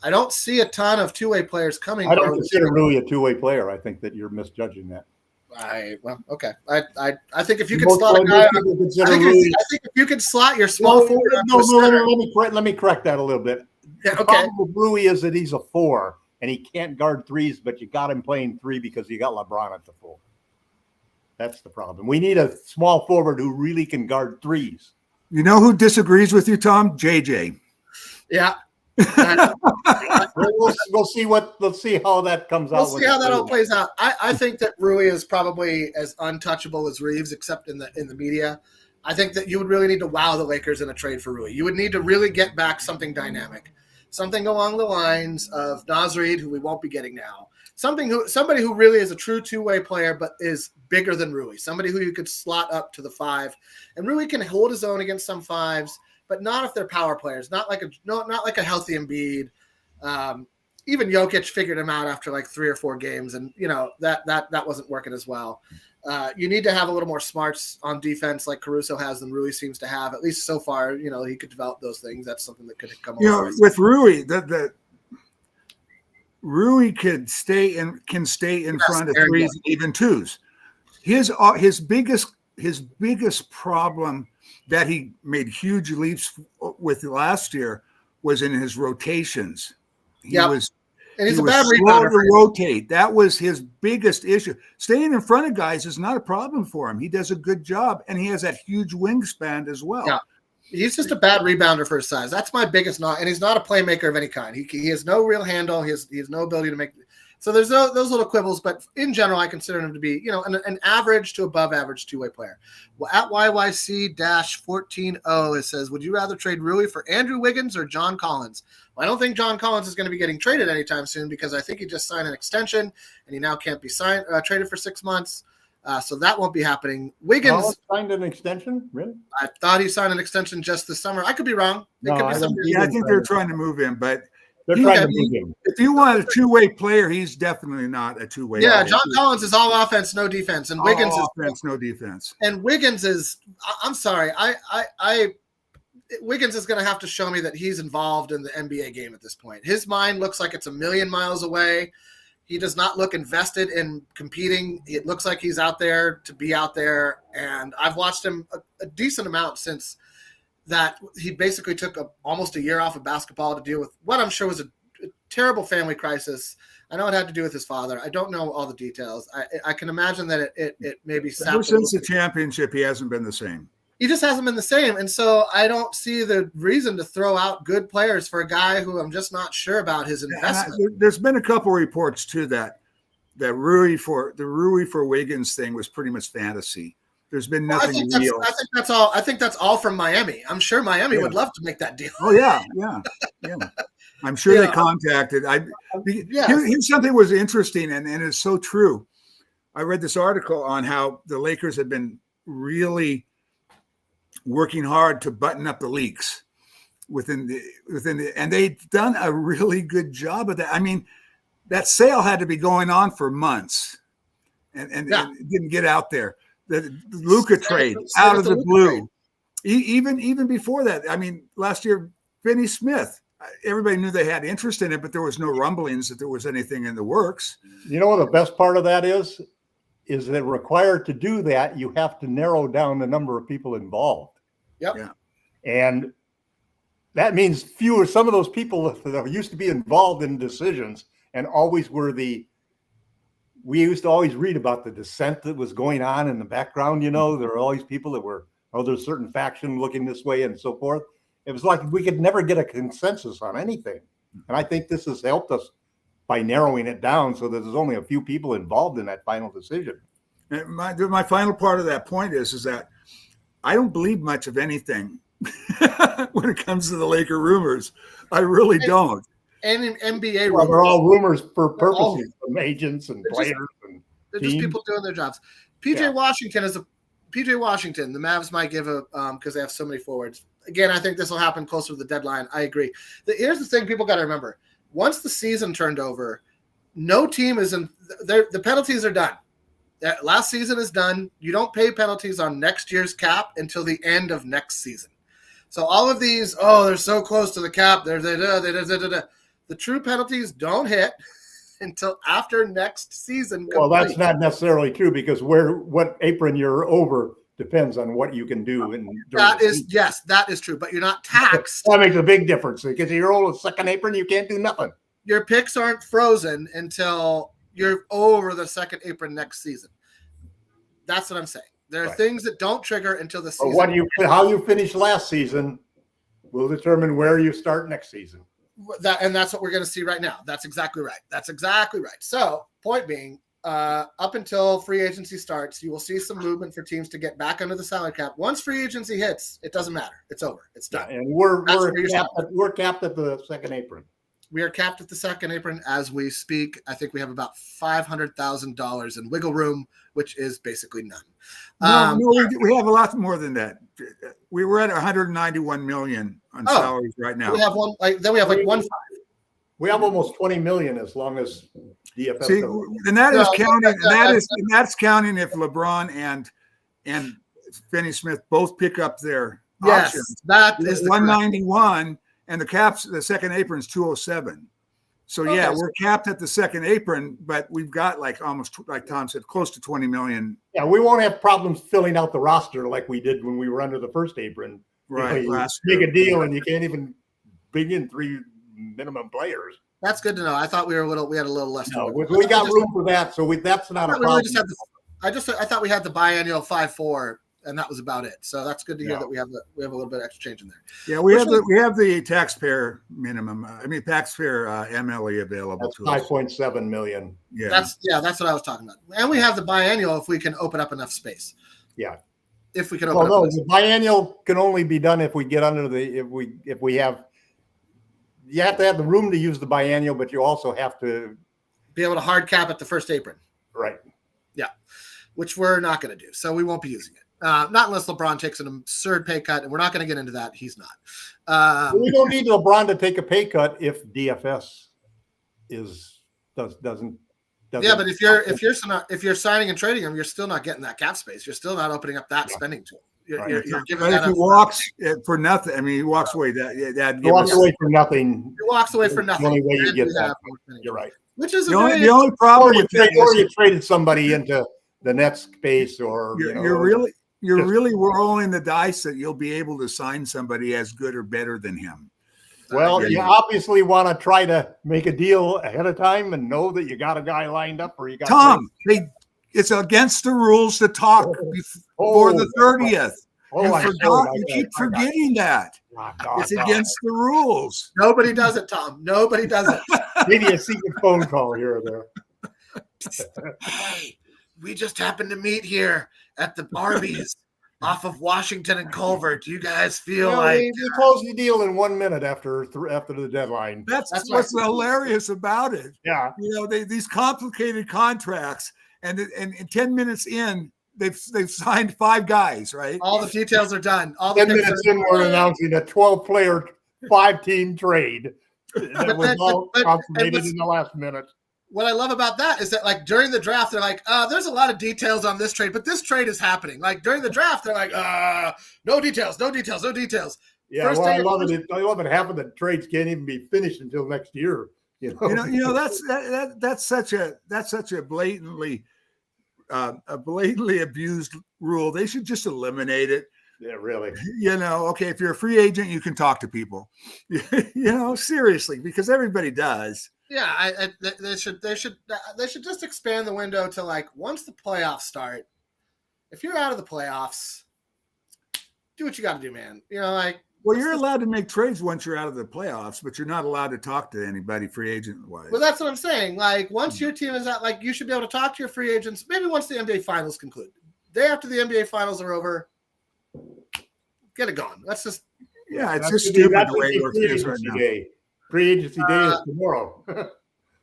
I don't see a ton of two-way players coming. I don't consider Rui a two-way player. I think that you're misjudging that. Okay. I think if you could slot a guy, I think if you could slot your small forward. Let me correct that a little bit. Yeah, the okay. problem with Rui is that he's a 4 and he can't guard 3s, but you got him playing 3 because you got LeBron at the 4. That's the problem. We need a small forward who really can guard 3s. You know who disagrees with you, Tom? JJ. Yeah. We'll see how that comes out. We'll see how that all plays out. I think that Rui is probably as untouchable as Reeves, except in the media. I think that you would really need to wow the Lakers in a trade for Rui. You would need to really get back something dynamic, something along the lines of Naz Reid, who we won't be getting now. Somebody who really is a true two-way player, but is bigger than Rui. Somebody who you could slot up to the 5, and Rui can hold his own against some 5s. But not if they're power players. Not like a healthy Embiid. Even Jokic figured him out after like 3 or 4 games, and that wasn't working as well. You need to have a little more smarts on defense, like Caruso has than Rui seems to have. At least so far, he could develop those things. That's something that could come. With Rui, the Rui can stay in front of 3s and even 2s. His biggest problem that he made huge leaps with last year was in his rotations. He was a bad rebounder to rotate. That was his biggest issue. Staying in front of guys is not a problem for him. He does a good job, and he has that huge wingspan as well. Yeah. He's just a bad rebounder for his size. That's my biggest knock, and he's not a playmaker of any kind. He has no real handle. He has no ability to make. So there's those little quibbles, but in general, I consider him to be, an average to above average two-way player. Well, at YYC-140, it says, would you rather trade Rui for Andrew Wiggins or John Collins? Well, I don't think John Collins is going to be getting traded anytime soon because I think he just signed an extension and he now can't be traded for 6 months. So that won't be happening. Wiggins signed an extension? Really? I thought he signed an extension just this summer. I could be wrong. I think they're trying to move him, but they're trying to move him. If you want a two-way player, he's definitely not a two-way. Yeah, John Collins is all offense, no defense, and Wiggins is offense, no defense. And Wiggins is. I'm sorry, Wiggins is going to have to show me that he's involved in the NBA game at this point. His mind looks like it's a million miles away. He does not look invested in competing. It looks like he's out there to be out there, and I've watched him a decent amount since that he basically took almost a year off of basketball to deal with what I'm sure was a terrible family crisis. I know it had to do with his father. I don't know all the details. I can imagine that it maybe ever since the championship, he hasn't been the same. He just hasn't been the same. And so I don't see the reason to throw out good players for a guy who I'm just not sure about his investment. There's been a couple reports too that the Rui for Wiggins thing was pretty much fantasy. There's been nothing real. I think that's all from Miami. I'm sure Miami would love to make that deal. Oh yeah. I'm sure they contacted. Here's something that was interesting, and it's so true. I read this article on how the Lakers have been really working hard to button up the leaks within the, and they've done a really good job of that. I mean, that sale had to be going on for months, and it didn't get out there. The Luka trade out of the blue, even before that. I mean, last year, Finney-Smith. Everybody knew they had interest in it, but there was no rumblings that there was anything in the works. You know what the best part of that is that required to do that, you have to narrow down the number of people involved. Yep. Yeah. And that means fewer. Some of those people that used to be involved in decisions and always were we used to always read about the dissent that was going on in the background. You know, there were always people that were, there's a certain faction looking this way and so forth. It was like we could never get a consensus on anything. And I think this has helped us by narrowing it down so that there's only a few people involved in that final decision. And my final part of that point is that I don't believe much of anything when it comes to the Laker rumors. I really don't. And in NBA rumors. They're all rumors for purposes from agents and players. They're just people doing their jobs. PJ Washington, the Mavs might give because they have so many forwards. Again, I think this will happen closer to the deadline. I agree. Here's the thing people got to remember. Once the season turned over, no team is in – the penalties are done. That last season is done. You don't pay penalties on next year's cap until the end of next season. So all of these, they're so close to the cap. The true penalties don't hit until after next season. Well, that's not necessarily true because what apron you're over depends on what you can do. That is true, but you're not taxed. That makes a big difference because you're over the second apron, you can't do nothing. Your picks aren't frozen until you're over the second apron next season. That's what I'm saying. There are things that don't trigger until the season. How you finish last season will determine where you start next season. That's what we're going to see right now. That's exactly right. So, point being, up until free agency starts, you will see some movement for teams to get back under the salary cap. Once free agency hits, it doesn't matter. It's over. It's done. Yeah, and we're capped at the second apron. We are capped at the second apron as we speak. I think we have about $500,000 in wiggle room, which is basically none. We have a lot more than that. We were at 191 million on salaries right now. We have one. We have almost 20 million as long as DFS. See, and that is counting. That's counting if LeBron and Finney-Smith both pick up their options. That is 191. And the second apron is 207. So we're capped at the second apron, but we've got almost, like Tom said, close to 20 million. Yeah, we won't have problems filling out the roster like we did when we were under the first apron. Right. You make a deal and you can't even bring in 3 minimum players. That's good to know. I thought we had a little less. No, we got room for that, so that's not a problem. I thought we had the biannual 5-4. And that was about it. So that's good to hear that we have a little bit of extra change in there. Yeah, we have the taxpayer minimum. Taxpayer MLE available to us. 5.7 million. Yeah, that's what I was talking about. And we have the biannual if we can open up enough space. Yeah, if we can open up. The biannual can only be done if we get under if we have. You have to have the room to use the biannual, but you also have to be able to hard cap at the first apron. Right. Yeah, which we're not going to do. So we won't be using it. Not unless LeBron takes an absurd pay cut, and we're not going to get into that. He's not. We don't need LeBron to take a pay cut if DFS doesn't. Yeah, but if you're signing and trading him, you're still not getting that cap space. You're still not opening up that spending tool. You're giving that. If he walks for nothing, he walks away. He walks away for nothing. He walks away for nothing. The only way you get that. You're right. Which is the only problem with that. Or you traded somebody into the net space, or you're really rolling the dice that you'll be able to sign somebody as good or better than him. Well, you obviously want to try to make a deal ahead of time and know that you got a guy lined up, or you got Tom. It's against the rules to talk before the 30th. You keep forgetting that. It's against the rules. Nobody does it, Tom. Nobody does it. Maybe a secret phone call here or there. Hey, we just happened to meet here at the Arby's off of Washington and Culver. Do you guys feel Well, like we closed the deal in 1 minute after the deadline. That's right. what's hilarious about it. Yeah. These complicated contracts, and 10 minutes in, they've signed 5 guys, right? all the details are done? All the 10 minutes in, we're announcing a 12-player, 5-team trade that was all consummated in the last minute. What I love about that is that, like, during the draft, they're like, there's a lot of details on this trade, but this trade is happening. Like, during the draft, they're like, no details. Yeah, First well, day- I love it. Half of the trades can't even be finished until next year. That's such a blatantly abused rule. They should just eliminate it. Yeah, really. Okay, if you're a free agent, you can talk to people. Seriously, because everybody does. Yeah, they should just expand the window to, like, once the playoffs start. If you're out of the playoffs, do what you got to do, man. Well, you're allowed to make trades once you're out of the playoffs, but you're not allowed to talk to anybody free agent wise. Well, that's what I'm saying. Like, once your team is out, like, you should be able to talk to your free agents. Maybe once the NBA Finals conclude, day after the NBA Finals are over, get it going. Let's just. Yeah, it's just stupid the way it is right now. Free agency day is tomorrow.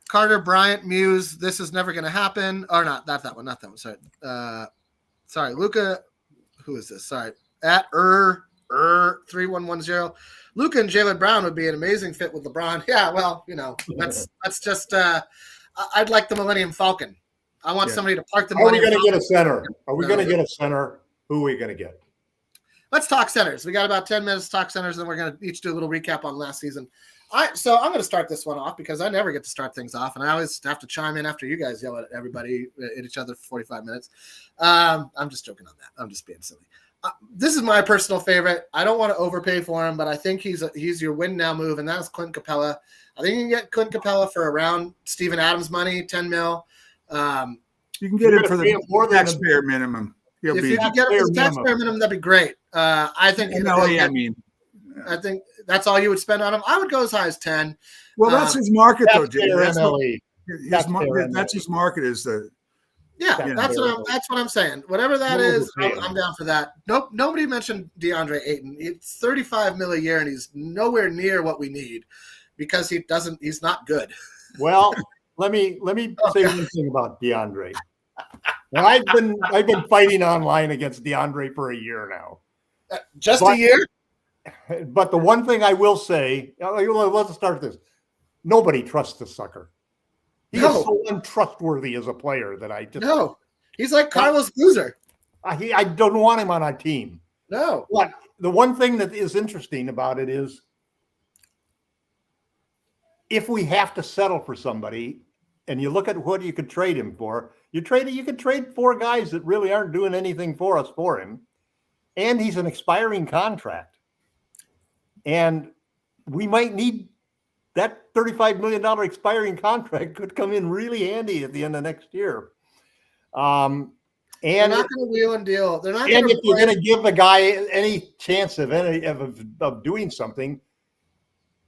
Carter Bryant Muse. This is never going to happen. Or not that one. Sorry, Luca. Who is this? Sorry, at 3110. Luca and Jaylen Brown would be an amazing fit with LeBron. Yeah, well, that's just. I'd like the Millennium Falcon. I want somebody to park the. Are we going to get a center? Are we going to get a center? Who are we going to get? Let's talk centers. We got about 10 minutes to talk centers, and we're going to each do a little recap on last season. So I'm going to start this one off because I never get to start things off, and I always have to chime in after you guys yell at everybody, at each other for 45 minutes. I'm just joking on that. I'm just being silly. This is my personal favorite. I don't want to overpay for him, but I think he's your win now move, and that's Clint Capella. I think you can get Clint Capella for around Steven Adams money, $10 million. You can get him for the taxpayer minimum. If you can get him for the taxpayer minimum, that'd be great. I think. I think that's all you would spend on him. I would go as high as 10. Well, that's his market, though, Jay. That's his market is the. Yeah, that's what I'm saying. Whatever that is, I'm down for that. Nope, nobody mentioned DeAndre Ayton. It's $35 million a year, and he's nowhere near what we need because he's not good. Well, let me say one thing about DeAndre. Now, I've been fighting online against DeAndre for a year now. A year? But the one thing I will say, let's start this. Nobody trusts the sucker. He is so untrustworthy as a player that I just he's like Carlos Boozer. I don't want him on our team. No. But the one thing that is interesting about it is if we have to settle for somebody, and you look at what you could trade him for, you could trade 4 guys that really aren't doing anything for us for him, and he's an expiring contract, and we might need. That $35 million expiring contract could come in really handy at the end of next year. And they're not going to wheel and deal. They're not. And if you're going to give a guy any chance of doing something,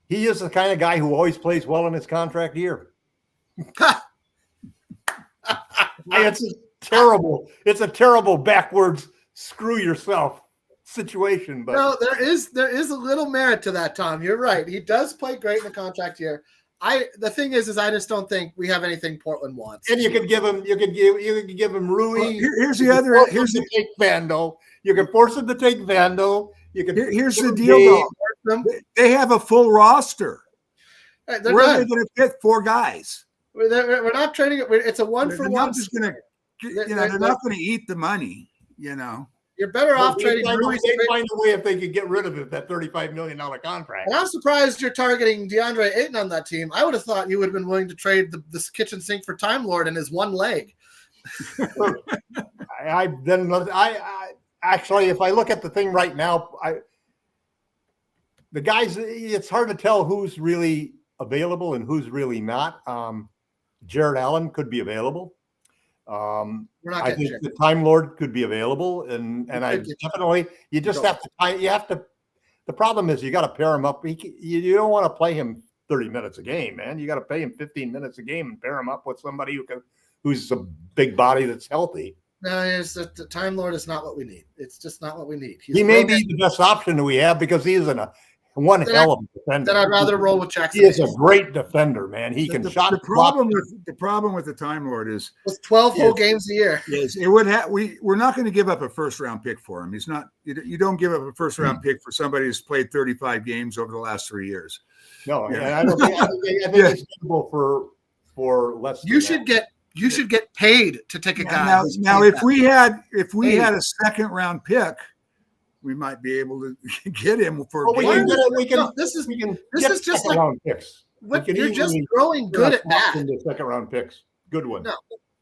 he is the kind of guy who always plays well in his contract year. It's a terrible backwards screw yourself situation, but no, there is a little merit to that, Tom. You're right. He does play great in the contract year. The thing is I just don't think we have anything Portland wants. And you could give him Rui. Well, here's the take Vando. You can force him to take Vando. Here's the deal, though. They have a full roster. Right, where are they going to fit 4 guys? We're not trading it. It's a 1-for-1. They're not going to eat the money. You're better off trading. They find a way if they could get rid of it, that $35 million contract. And I'm surprised you're targeting DeAndre Ayton on that team. I would have thought you would have been willing to trade this kitchen sink for Time Lord and his one leg. Actually, if I look at the thing right now, the guys, it's hard to tell who's really available and who's really not. Jared Allen could be available. I think the Time Lord could be available, and I definitely the problem is you got to pair him up. You don't want to play him 30 minutes a game, man. You got to pay him 15 minutes a game and pair him up with somebody who's a big body that's healthy. No, is that the Time Lord is not what we need. It's just not what we need. He may be the best option that we have because he is one hell of a defender. Then I'd rather roll with Jackson. He is a great defender, man. He can shot. The problem with the Time Lord is it's 12 whole games a year. Yes, it would have. We're not going to give up a first round pick for him. He's not. You don't give up a first round pick for somebody who's played 35 games over the last 3 years. No, I don't think. I think it's suitable for less. You should get paid to take a guy. Now if we had a second round pick, we might be able to get him for. This is just like round picks. You're just throwing good at that. Into second round picks, good one. No,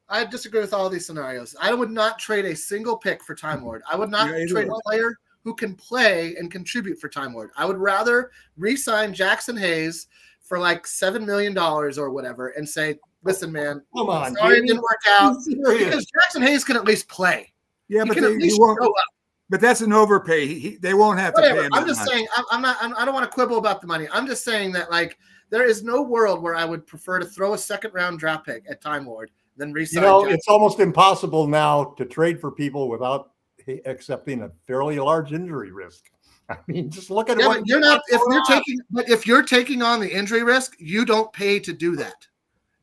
I disagree with all these scenarios. I would not trade a single pick for Time Lord. I would not trade a player who can play and contribute for Time Lord. I would rather re-sign Jackson Hayes for like $7 million or whatever and say, listen, man, come on, sorry it didn't work out. Because Jackson Hayes can at least play. Yeah, but he won't. But that's an overpay. They won't have to pay him. I'm just saying. I don't want to quibble about the money. I'm just saying that like there is no world where I would prefer to throw a second round draft pick at Time Lord than re-sign. It's almost impossible now to trade for people without accepting a fairly large injury risk. I mean, just look at what you're not. If you're taking on the injury risk, you don't pay to do that.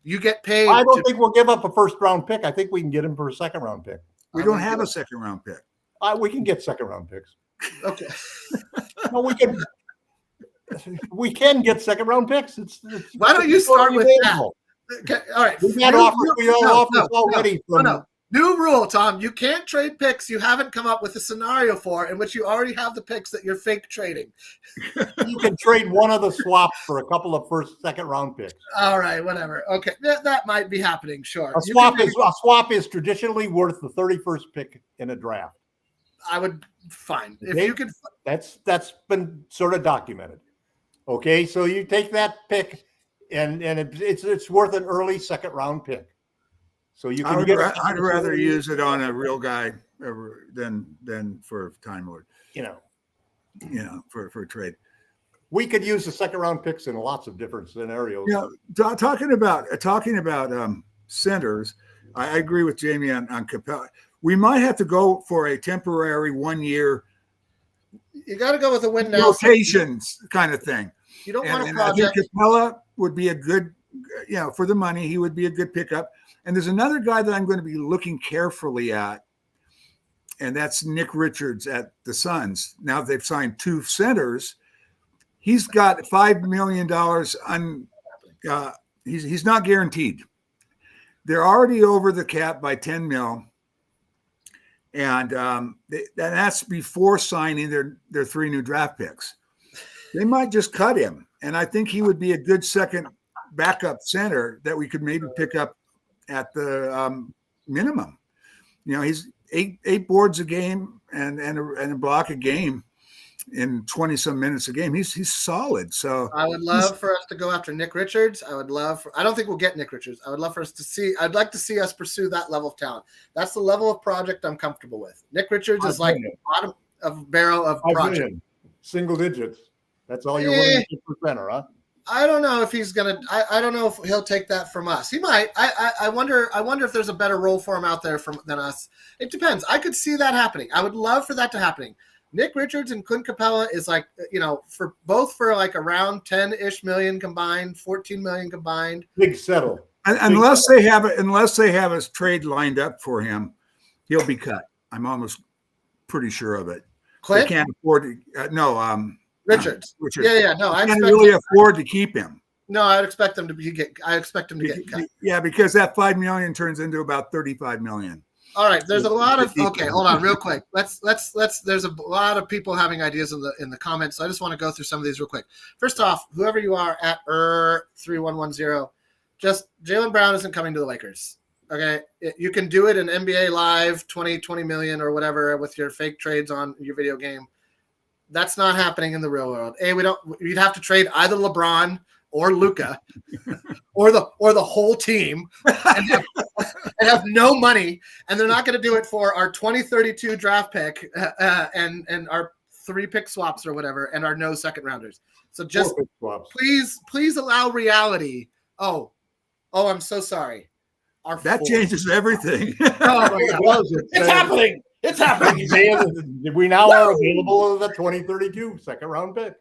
You get paid. I don't think we'll give up a first round pick. I think we can get him for a second round pick. We don't have a second round pick. We can get second round picks. Okay. No, we can. We can get second round picks. Why don't you start with that? Okay. All right. We've had offers already. New rule, Tom. You can't trade picks you haven't come up with a scenario for in which you already have the picks that you're fake trading. You can trade one of the swaps for a couple of second round picks. All right, whatever. Okay, that might be happening. Sure. A swap is traditionally worth the 31st pick in a draft. I would fine if you could. That's been sort of documented. Okay, so you take that pick, and it's worth an early second round pick. So you can I'd rather use it on a real guy than for Time Lord. For trade. We could use the second round picks in lots of different scenarios. Talking about centers, I agree with Jamie on Capella. We might have to go for a temporary 1 year. You got to go with a win now rotations kind of thing. You don't want a project. I think Capella would be a good, for the money, he would be a good pickup. And there's another guy that I'm going to be looking carefully at, and that's Nick Richards at the Suns. Now they've signed 2 centers. He's got $5 million he's not guaranteed. They're already over the cap by 10 mil. And that's before signing their 3 new draft picks. They might just cut him. And I think he would be a good second backup center that we could maybe pick up at the minimum. He's eight boards a game and a block a game in 20 some minutes a game. He's solid. So I would love for us to go after Nick Richards. I don't think we'll get Nick Richards. I would love for us to see. I'd like to see us pursue that level of talent. That's the level of project I'm comfortable with. Nick Richards is like the bottom of barrel of project. Single digits. That's all you're willing to get for center, huh? I don't know if he's gonna. I don't know if he'll take that from us. He might. I wonder if there's a better role for him out there than us. It depends. I could see that happening. I would love for that to happen. Nick Richards and Clint Capella is like, for like around 10-ish million combined, 14 million combined. Big settle. Unless they have a trade lined up for him, he'll be cut. I'm almost pretty sure of it. Clint? They can't afford to. Richards. Yeah. No, I can't really afford to keep him. No, I expect him to get cut. Yeah, because that $5 million turns into about $35 million. All right, there's a lot of hold on real quick. Let's there's a lot of people having ideas in the comments. So I just want to go through some of these real quick. First off, whoever you are at 3110, just Jaylen Brown isn't coming to the Lakers. Okay, you can do it in NBA Live 20 million or whatever with your fake trades on your video game. That's not happening in the real world. You'd have to trade either LeBron or Luka or the whole team and have no money, and they're not going to do it for our 2032 draft pick and our 3 pick swaps or whatever and our no second rounders. So just please allow reality. Oh, I'm so sorry. are that changes everything. Oh my God. It's happening. It's happening. We now are available as a 2032 second round pick.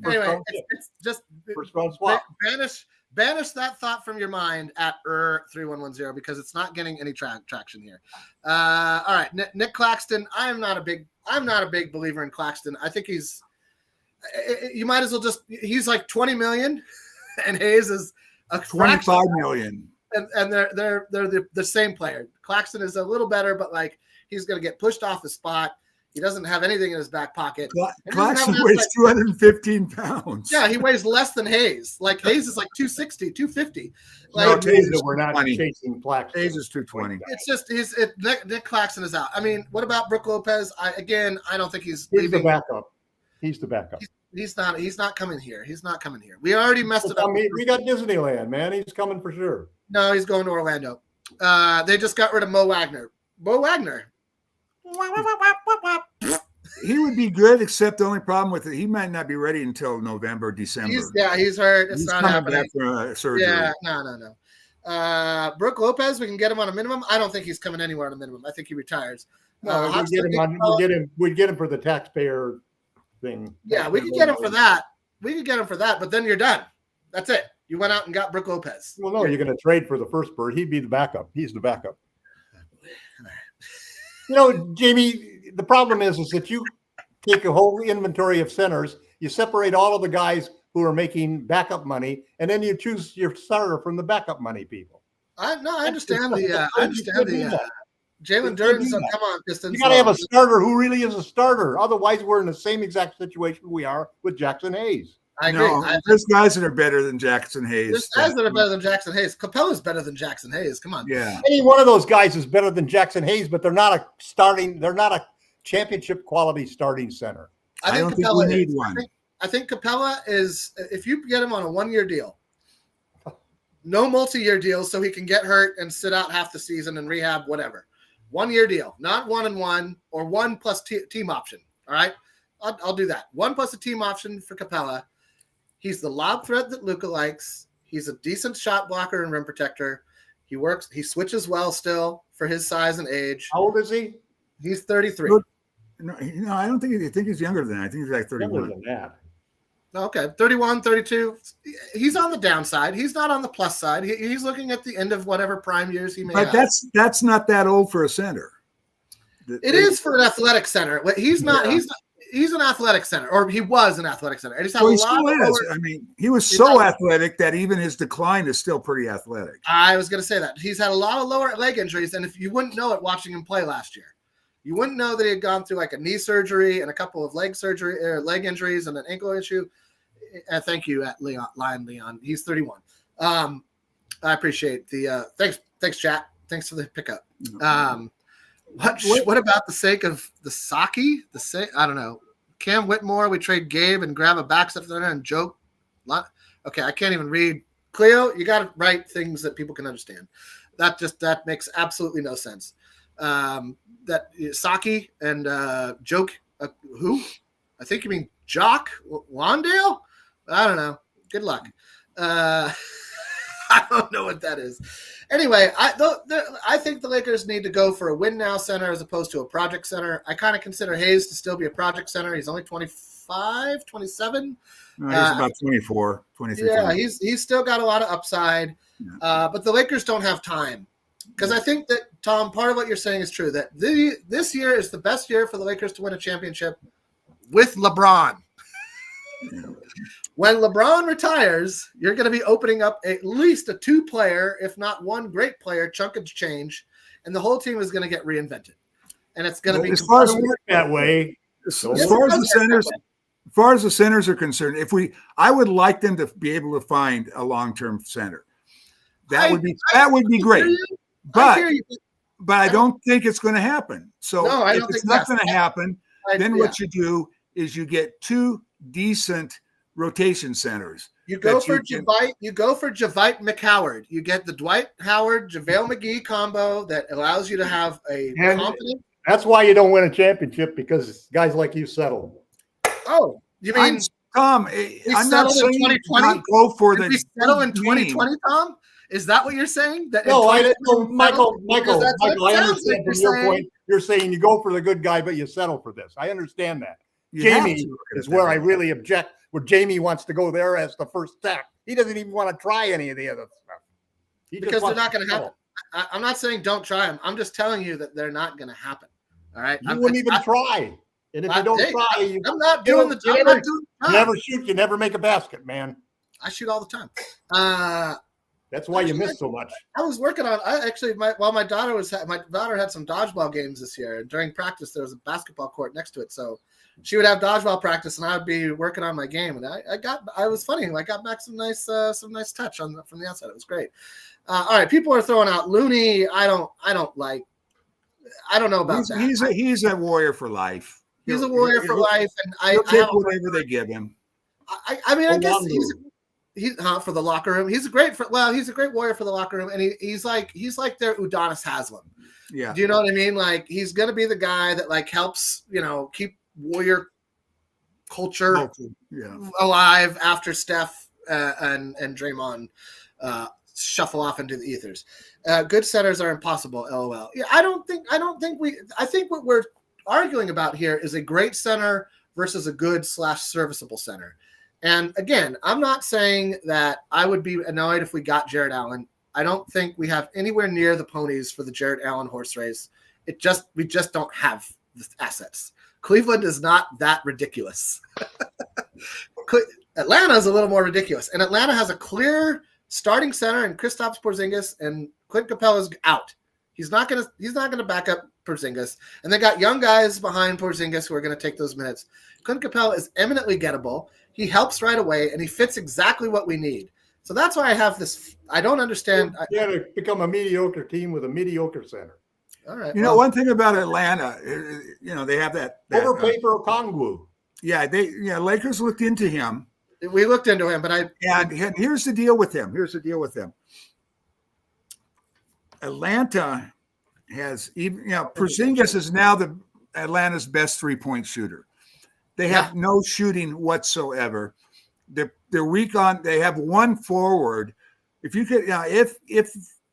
Anyway, it's just first round swap. Banish that thought from your mind at 3110 because it's not getting any traction here. All right, Nick Claxton. I'm not a big believer in Claxton. I think you might as well he's like 20 million, and Hayes is a 25 million. And they're the same player. Claxton is a little better, but like he's going to get pushed off the spot. He doesn't have anything in his back pocket. Claxton weighs 215 pounds. Yeah, he weighs less than Hayes. Like Hayes is like 260, 250. Like we're not chasing Claxton. Hayes is 220. It's just Nick Claxton is out. I mean, what about Brook Lopez? I don't think he's the backup. He's the backup. He's not coming here. He's not coming here. We already messed it up. We got Disneyland, man. He's coming for sure. No, he's going to Orlando. They just got rid of Mo Wagner. He would be good, except the only problem with it, he might not be ready until November, December. He's hurt. It's not happening. After surgery. Yeah, no. Brook Lopez, we can get him on a minimum. I don't think he's coming anywhere on a minimum. I think he retires. We'd get him for the taxpayer thing. Yeah, we could get him for that. But then you're done. That's it. You went out and got Brook Lopez. Well, no, you're going to trade for the first bird. He'd be the backup. He's the backup. Jamie, the problem is that you take a whole inventory of centers, you separate all of the guys who are making backup money, and then you choose your starter from the backup money people. I understand the Jalen Durden. So come on, Pistons. You got to have a starter who really is a starter. Otherwise, we're in the same exact situation we are with Jackson Hayes. I agree. There's guys that are better than Jackson Hayes. There's guys that are better than Jackson Hayes. Capella's better than Jackson Hayes. Come on. Yeah. Any one of those guys is better than Jackson Hayes, but they're not a championship quality starting center. I don't think we need one. I think Capella is, if you get him on a 1-year deal, no multi-year deal, so he can get hurt and sit out half the season and rehab, whatever. 1-year deal, not 1-and-1 or 1 plus team option. All right. I'll do that. 1 plus a team option for Capella. He's the lob threat that Luka likes. He's a decent shot blocker and rim protector. He switches well still for his size and age. How old is he? He's 33. No, I don't think he's younger than that. I think he's like 31. Younger than that. Okay, 31, 32. He's on the downside. He's not on the plus side. He's looking at the end of whatever prime years he may have. But that's not that old for a center. It is for an athletic center. He's not. Yeah. He's an athletic center, or he was an athletic center. And he still is. I mean, he was so athletic that even his decline is still pretty athletic. I was going to say that. He's had a lot of lower leg injuries, and if you wouldn't know it watching him play last year, you wouldn't know that he had gone through like a knee surgery and a couple of leg injuries and an ankle issue. Thank you, Leon. He's 31. I appreciate the thanks, chat. Thanks for the pickup. What about the sake of the Saki? I don't know. Cam Whitmore, we trade Gabe and grab a backstep there and joke. Okay, I can't even read. Cleo, you got to write things that people can understand. That makes absolutely no sense. That Saki and joke. Who? I think you mean Jock Wandale. I don't know. Good luck. I don't know what that is. Anyway, I think the Lakers need to go for a win now center as opposed to a project center. I kind of consider Hayes to still be a project center. He's only 25, 27. No, he's about 24, 23. Yeah, he's still got a lot of upside. Yeah. But the Lakers don't have time. Because I think that, Tom, part of what you're saying is true, that this year is the best year for the Lakers to win a championship with LeBron. Yeah. When LeBron retires, you're going to be opening up at least a 2-player, if not one great player, chunk of change, and the whole team is going to get reinvented. And it's going to be as far as that way. As far as the centers are concerned, I would like them to be able to find a long-term center. That would be great. But I don't think it's going to happen. So if it's not going to happen, then what you do is you get 2 decent rotation centers. You go for Javite McHoward. You get the Dwight Howard, JaVale McGee combo that allows you to have a confident. That's why you don't win a championship, because guys like you settle. Oh, you mean Tom? I'm not saying 2020. Go for Did we settle in 2020, Tom? Is that what you're saying? That No, I didn't. settle? Michael, Because that's what it I sounds understand like from you're your saying. point. You're saying you go for the good guy, but you settle for this. I understand that. You have Jamie to look at is it where that I way. really object. Where Jamie wants to go there as the first step. He doesn't even want to try any of the other stuff. Because they're not going to happen. I'm not saying don't try them. I'm just telling you that they're not going to happen. All right. You wouldn't even try. And if you don't try, I'm not doing the job. You never shoot. You never make a basket, man. I shoot all the time. That's why you miss so much. I was working on. My daughter had some dodgeball games this year. And during practice, there was a basketball court next to it, so she would have dodgeball practice, and I would be working on my game. And I was funny. I got back some nice touch from the outside. It was great. All right, people are throwing out Looney. I don't know about that. He's a warrior for life. He's a warrior for life, and he'll take whatever they give him. I mean, I guess he's for the locker room. He's a great warrior for the locker room, and he's like their Udonis Haslem. Yeah. Do you know what I mean? Like, he's gonna be the guy that like helps keep warrior culture alive after Steph and Draymond shuffle off into the ethers. Good centers are impossible. LOL. Yeah, I think what we're arguing about here is a great center versus a good / serviceable center. And again, I'm not saying that I would be annoyed if we got Jared Allen. I don't think we have anywhere near the ponies for the Jared Allen horse race. We just don't have the assets. Cleveland is not that ridiculous. Atlanta is a little more ridiculous. And Atlanta has a clear starting center in Kristaps Porzingis, and Clint Capella's out. He's not gonna back up Porzingis. And they got young guys behind Porzingis who are gonna take those minutes. Clint Capella is eminently gettable. He helps right away, and he fits exactly what we need. So that's why I have this. I don't understand. Yeah, to become a mediocre team with a mediocre center. All right. One thing about Atlanta, they have that overpay for Okongwu. Yeah, Lakers looked into him. We looked into him, but and here's the deal with him. Atlanta has Porzingis is now Atlanta's best 3-point shooter. They have no shooting whatsoever. They're weak on. They have one forward. If you could, if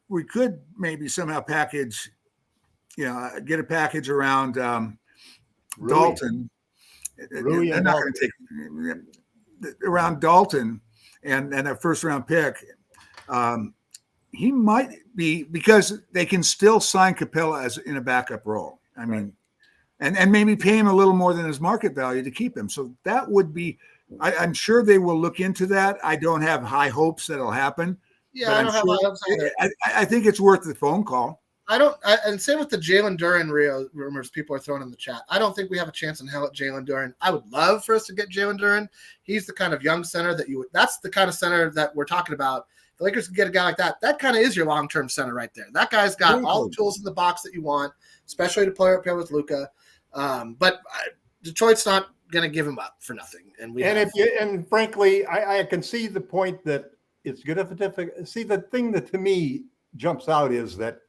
we could maybe somehow package, get a package around Dalton. Rui they're not going to take around Dalton and a first round pick. He might be, because they can still sign Capella as in a backup role. I mean, and maybe pay him a little more than his market value to keep him. So that would be. I'm sure they will look into that. I don't have high hopes that it'll happen. Yeah, I don't have high hopes either. I think it's worth the phone call. And same with the Jalen Duren rumors people are throwing in the chat. I don't think we have a chance in hell at Jalen Duren. I would love for us to get Jalen Duren. He's the kind of young center that's the kind of center that we're talking about. The Lakers can get a guy like that. That kind of is your long-term center right there. That guy's got all the tools in the box that you want, especially to play with Luka. But Detroit's not going to give him up for nothing. And frankly, I can see the point that it's good if difficult. See, the thing that to me jumps out is that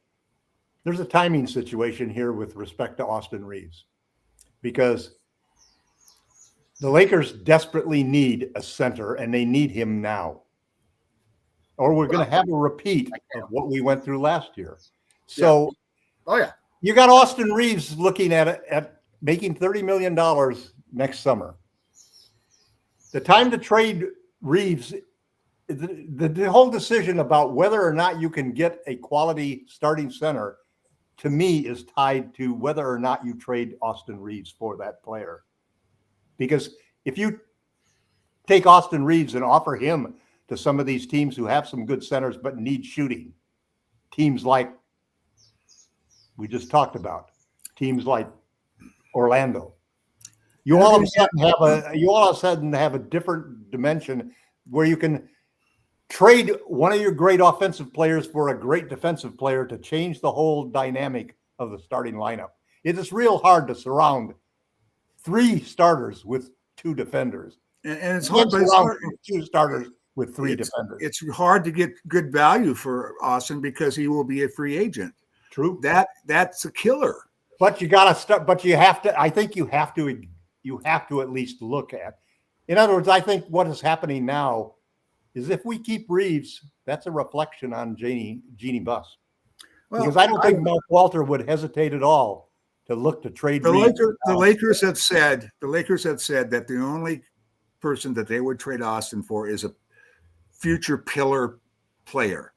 there's a timing situation here with respect to Austin Reeves, because the Lakers desperately need a center, and they need him now, or we're going to have a repeat of what we went through last year. So, you got Austin Reeves looking at making $30 million next summer. The time to trade Reeves, the whole decision about whether or not you can get a quality starting center, to me, is tied to whether or not you trade Austin Reeves for that player. Because if you take Austin Reeves and offer him to some of these teams who have some good centers but need shooting, teams like we just talked about, teams like Orlando, you all of a sudden have a different dimension where you can trade one of your great offensive players for a great defensive player to change the whole dynamic of the starting lineup. It is real hard to surround 3 starters with 2 defenders. And it's hard to surround 2 starters with 3 defenders. It's hard to get good value for Austin because he will be a free agent. True. That's a killer. But you got to start. But you have to. I think you have to at least look at. In other words, I think what is happening now is if we keep Reeves, that's a reflection on Jeannie Buss. Well, Because I don't think Mark Walter would hesitate at all to look to trade Reeves. The Lakers have said that the only person that they would trade Austin for is a future pillar player.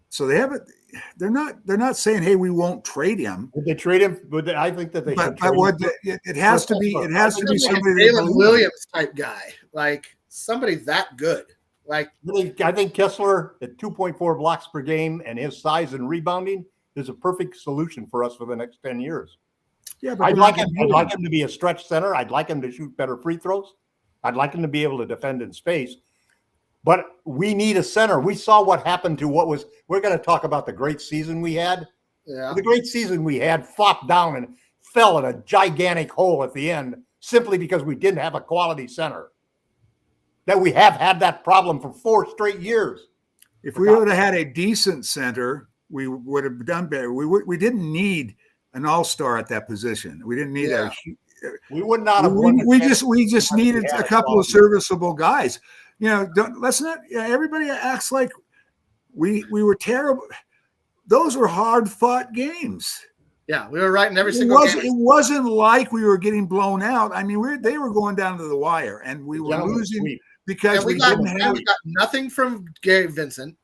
So they're not saying, hey, we won't trade him. Would they trade him? I think that they should. It has to be somebody Jalen Williams type guy, like somebody that good. Like I think Kessler at 2.4 blocks per game and his size and rebounding is a perfect solution for us for the next 10 years. Yeah, but I'd like him to be a stretch center. I'd like him to shoot better free throws. I'd like him to be able to defend in space. But we need a center. We saw what happened to we're going to talk about the great season we had. Yeah. The great season we had flopped down and fell in a gigantic hole at the end simply because we didn't have a quality center. That we have had that problem for 4 straight years. If we would have had a decent center, we would have done better. We didn't need an all-star at that position. We didn't need we would not have we just needed a couple of serviceable guys. Everybody acts like we were terrible. Those were hard-fought games. Yeah, we were right in every single game. It wasn't like we were getting blown out. I mean, they were going down to the wire, and we were losing because we got nothing from Gabe Vincent.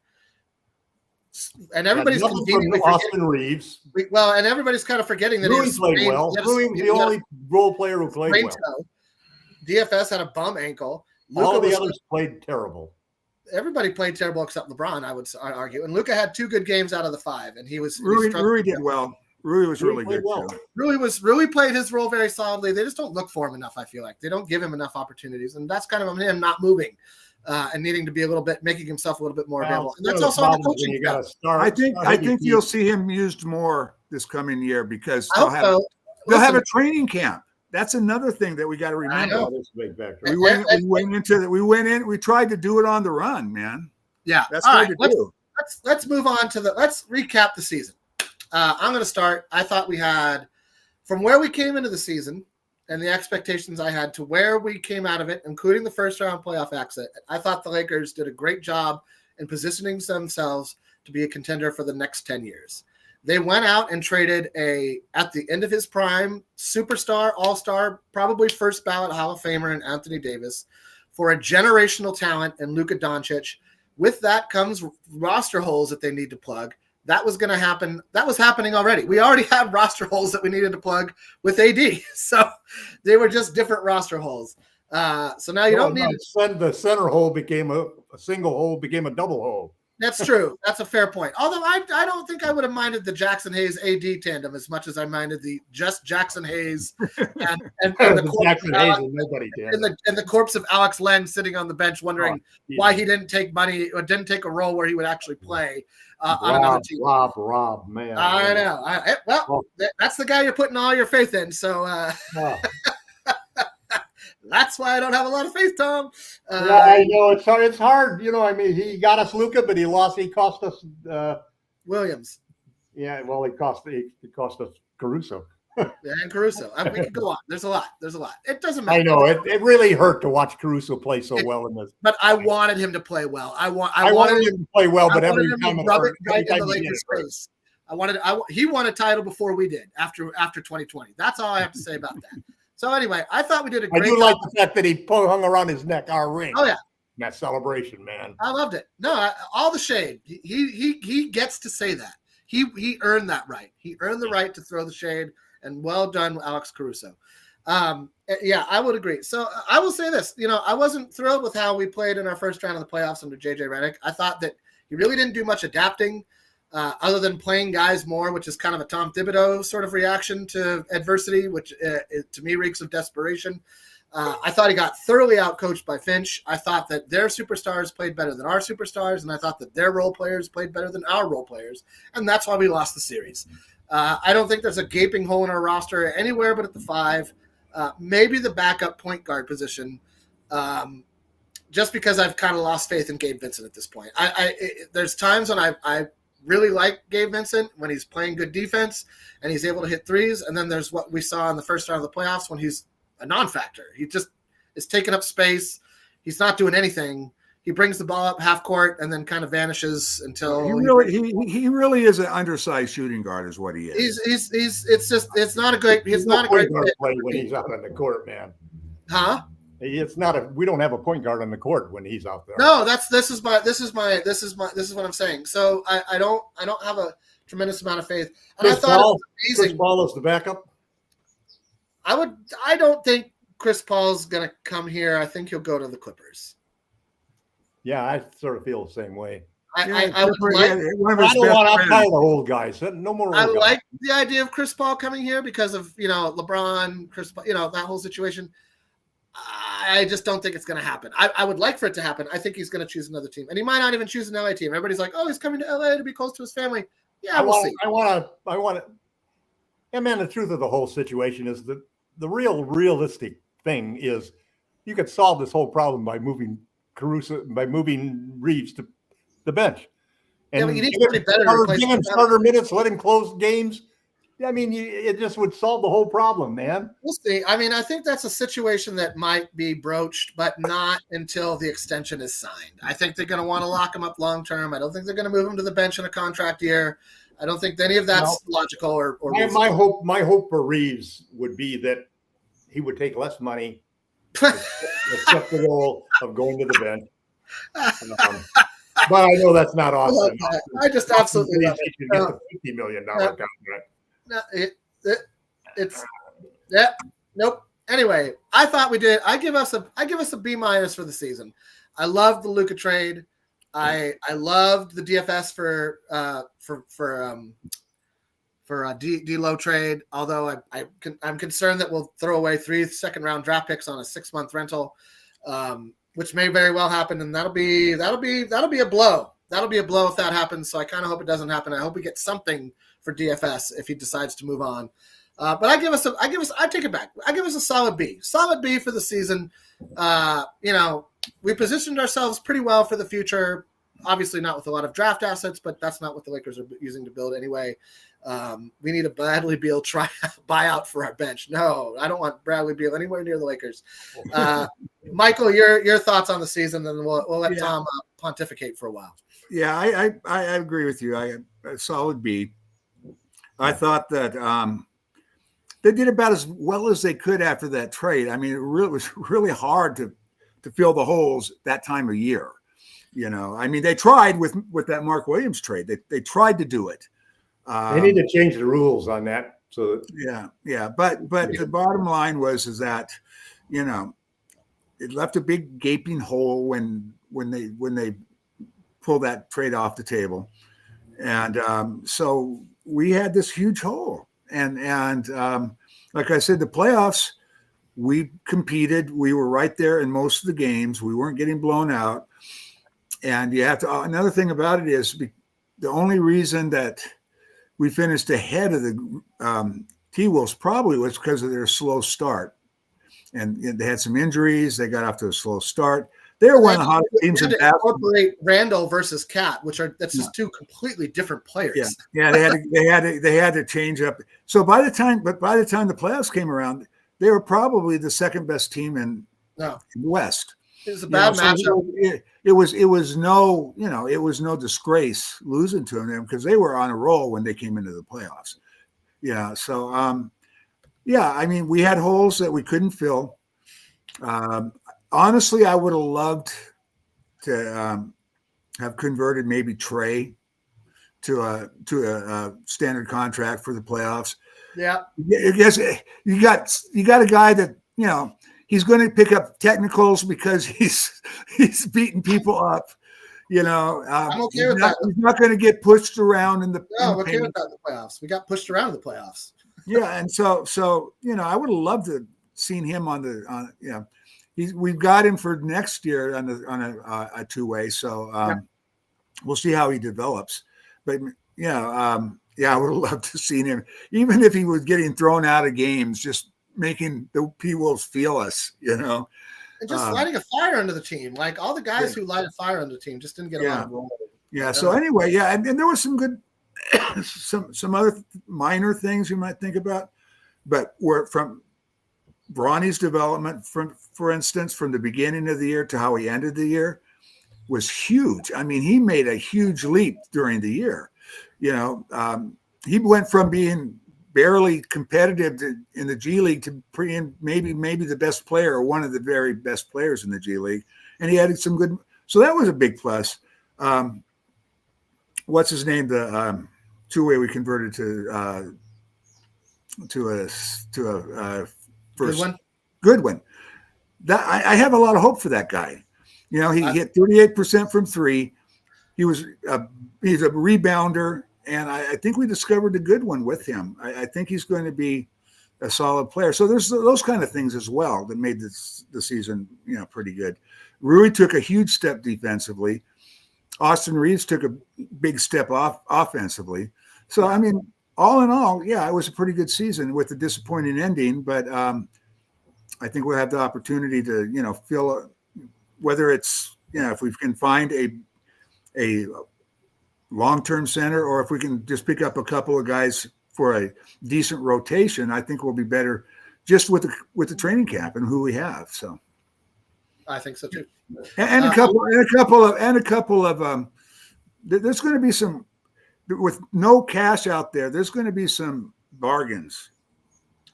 And everybody's conveniently Austin Reeves. And everybody's kind of forgetting that Rui played well. Rui was the only role player who played well. DFS had a bum ankle. All the others played terrible. Everybody played terrible except LeBron, I would argue. And Luka had 2 good games out of the 5, and Rui did well. Rui was really good too. Rui played his role very solidly. They just don't look for him enough. I feel like they don't give him enough opportunities, and that's kind of him not moving. And needing to be making himself a little bit more available. And that's also on the coaching. I think you'll see him used more this coming year because they'll have a training camp. That's another thing that we got to remember. We tried to do it on the run, man. Yeah, that's hard to do. Let's move on let's recap the season. I'm going to start. I thought we had, from where we came into the season and the expectations I had to where we came out of it, including the first round playoff exit, I thought the Lakers did a great job in positioning themselves to be a contender for the next 10 years. They went out and traded at the end of his prime, superstar, all-star, probably first ballot Hall of Famer in Anthony Davis for a generational talent in Luka Doncic. With that comes roster holes that they need to plug. That was going to happen. That was happening already. We already had roster holes that we needed to plug with AD. So they were just different roster holes. So now you don't need the center hole became a single hole, became a double hole. That's true. That's a fair point. Although I don't think I would have minded the Jackson Hayes AD tandem as much as I minded the just Jackson Hayes and the corpse of Alex Len sitting on the bench wondering why he didn't take money or didn't take a role where he would actually play on another team. Rob, man. I know. That's the guy you're putting all your faith in. So that's why I don't have a lot of faith, Tom. I know it's hard. I mean, he got us Luka, but he cost us Williams. Yeah, well, he cost us Caruso. Yeah, and Caruso. We could go on. There's a lot. It doesn't matter. I know it really hurt to watch Caruso play so well in this. But I wanted him to play well. I wanted him to play well, but every time it rub it right in the Lakers' face. He won a title before we did after 2020. That's all I have to say about that. So anyway, I thought we did a great job. I do like the fact that he hung around his neck our ring. Oh yeah, that celebration, man. I loved it. No, all the shade. He gets to say that. He earned that right. He earned the right to throw the shade. And well done, Alex Caruso. Yeah, I would agree. So I will say this. I wasn't thrilled with how we played in our first round of the playoffs under JJ Redick. I thought that he really didn't do much adapting. Other than playing guys more, which is kind of a Tom Thibodeau sort of reaction to adversity, which to me reeks of desperation. I thought he got thoroughly outcoached by Finch. I thought that their superstars played better than our superstars, and I thought that their role players played better than our role players, and that's why we lost the series. I don't think there's a gaping hole in our roster anywhere but at the 5. Maybe the backup point guard position, just because I've kind of lost faith in Gabe Vincent at this point. There's times when I really like Gabe Vincent when he's playing good defense and he's able to hit threes. And then there's what we saw in the first round of the playoffs when he's a non-factor. He just is taking up space. He's not doing anything. he brings the ball up half court and then kind of vanishes until he really is an undersized shooting guard, is what he is. It's not a great. It's not a great play when he's out on the court, man. Huh? It's not we don't have a point guard on the court when he's out there. No, this is what I'm saying. So I don't have a tremendous amount of faith. And I thought it was amazing. Chris Paul is the backup. I don't think Chris Paul's gonna come here. I think he'll go to the Clippers. Yeah, I sort of feel the same way. I don't want. I'm tired of old guys. No more. I like the idea of Chris Paul coming here because of LeBron, Chris Paul, that whole situation. I just don't think it's going to happen. I would like for it to happen. I think he's going to choose another team, and he might not even choose an LA team. Everybody's like, "Oh, he's coming to LA to be close to his family." Yeah, we'll see. I want to. Yeah, man. The truth of the whole situation is that the realistic thing is you could solve this whole problem by moving Reeves to the bench. And but you need somebody better to replace him starter minutes, let him close games. I mean, it just would solve the whole problem, man. We'll see. I mean, I think that's a situation that might be broached, but not until the extension is signed. I think they're going to want to lock him up long term. I don't think they're going to move him to the bench in a contract year. I don't think any of that's logical or my hope for Reeves would be that he would take less money, accept the role of going to the bench. But I know that's not awesome. I just absolutely love it. Get the $50 million contract. No, nope. Anyway, I thought we did. I give us a B- for the season. I loved the Luka trade. I loved the DFS for D'Lo trade. Although I'm concerned that we'll throw away 3 second-round draft picks on a 6-month rental, which may very well happen, and that'll be a blow. That'll be a blow if that happens. So I kind of hope it doesn't happen. I hope we get something for DFS if he decides to move on. But I take it back. I give us a solid B for the season. We positioned ourselves pretty well for the future. Obviously not with a lot of draft assets, but that's not what the Lakers are using to build anyway. We need a Bradley Beal buyout for our bench. No, I don't want Bradley Beal anywhere near the Lakers. Michael, your thoughts on the season, and we'll let Tom pontificate for a while. Yeah, I agree with you. A solid B. I thought that they did about as well as they could after that trade. I mean, it was really hard to fill the holes that time of year. I mean, they tried with that Mark Williams trade. They tried to do it. They need to change the rules on that. So yeah. But the bottom line is that it left a big gaping hole when they pulled that trade off the table, and so we had this huge hole. And like I said, the playoffs, we competed. We were right there in most of the games. We weren't getting blown out. And you have to. Another thing about it is the only reason that we finished ahead of the T-Wolves probably was because of their slow start. And they had some injuries. They got off to a slow start. They were one of the hottest teams in basketball. Incorporate Randall versus Cat, that's just two completely different players. Yeah. They had to change up. So by the time the playoffs came around, they were probably the second best team in the West. It was a bad matchup. It was no disgrace losing to them because they were on a roll when they came into the playoffs. Yeah. So I mean, we had holes that we couldn't fill. Honestly, I would have loved to have converted maybe Trey to a standard contract for the playoffs. Yeah, I guess you got a guy that he's going to pick up technicals because he's beating people up. I'm okay with that. He's not going to get pushed around in the. No, we're okay with that in the playoffs. We got pushed around in the playoffs. Yeah, and so I would have loved to seen him we've got him for next year on a 2-way. So we'll see how he develops. But I would have loved to seen him, even if he was getting thrown out of games, just making the P-Wolves feel us, And just lighting a fire under the team. Like all the guys who light a fire under the team just didn't get a lot of role. Yeah. So anyway, and there was some good, some other minor things you might think about, but were from Bronny's development, for instance, from the beginning of the year to how he ended the year, was huge. I mean, he made a huge leap during the year. You know, he went from being barely competitive in the G League to maybe the best player or one of the very best players in the G League, and he added some good. So that was a big plus. What's his name? The two-way we converted to a first Goodwin. That I have a lot of hope for that guy. You know, he hit 38% from three. He's a rebounder, and I think we discovered a good one with him. I think he's going to be a solid player. So there's those kind of things as well that made the season, you know, pretty good. Rui took a huge step defensively. Austin Reeves took a big step off offensively. So, I mean, all in all, yeah, it was a pretty good season with a disappointing ending, but I think we'll have the opportunity to, you know, feel whether it's, you know, if we can find a long-term center or if we can just pick up a couple of guys for a decent rotation, I think we'll be better just with the training camp and who we have. So I think so too. And a couple of there's going to be some, with no cash out there, there's going to be some bargains.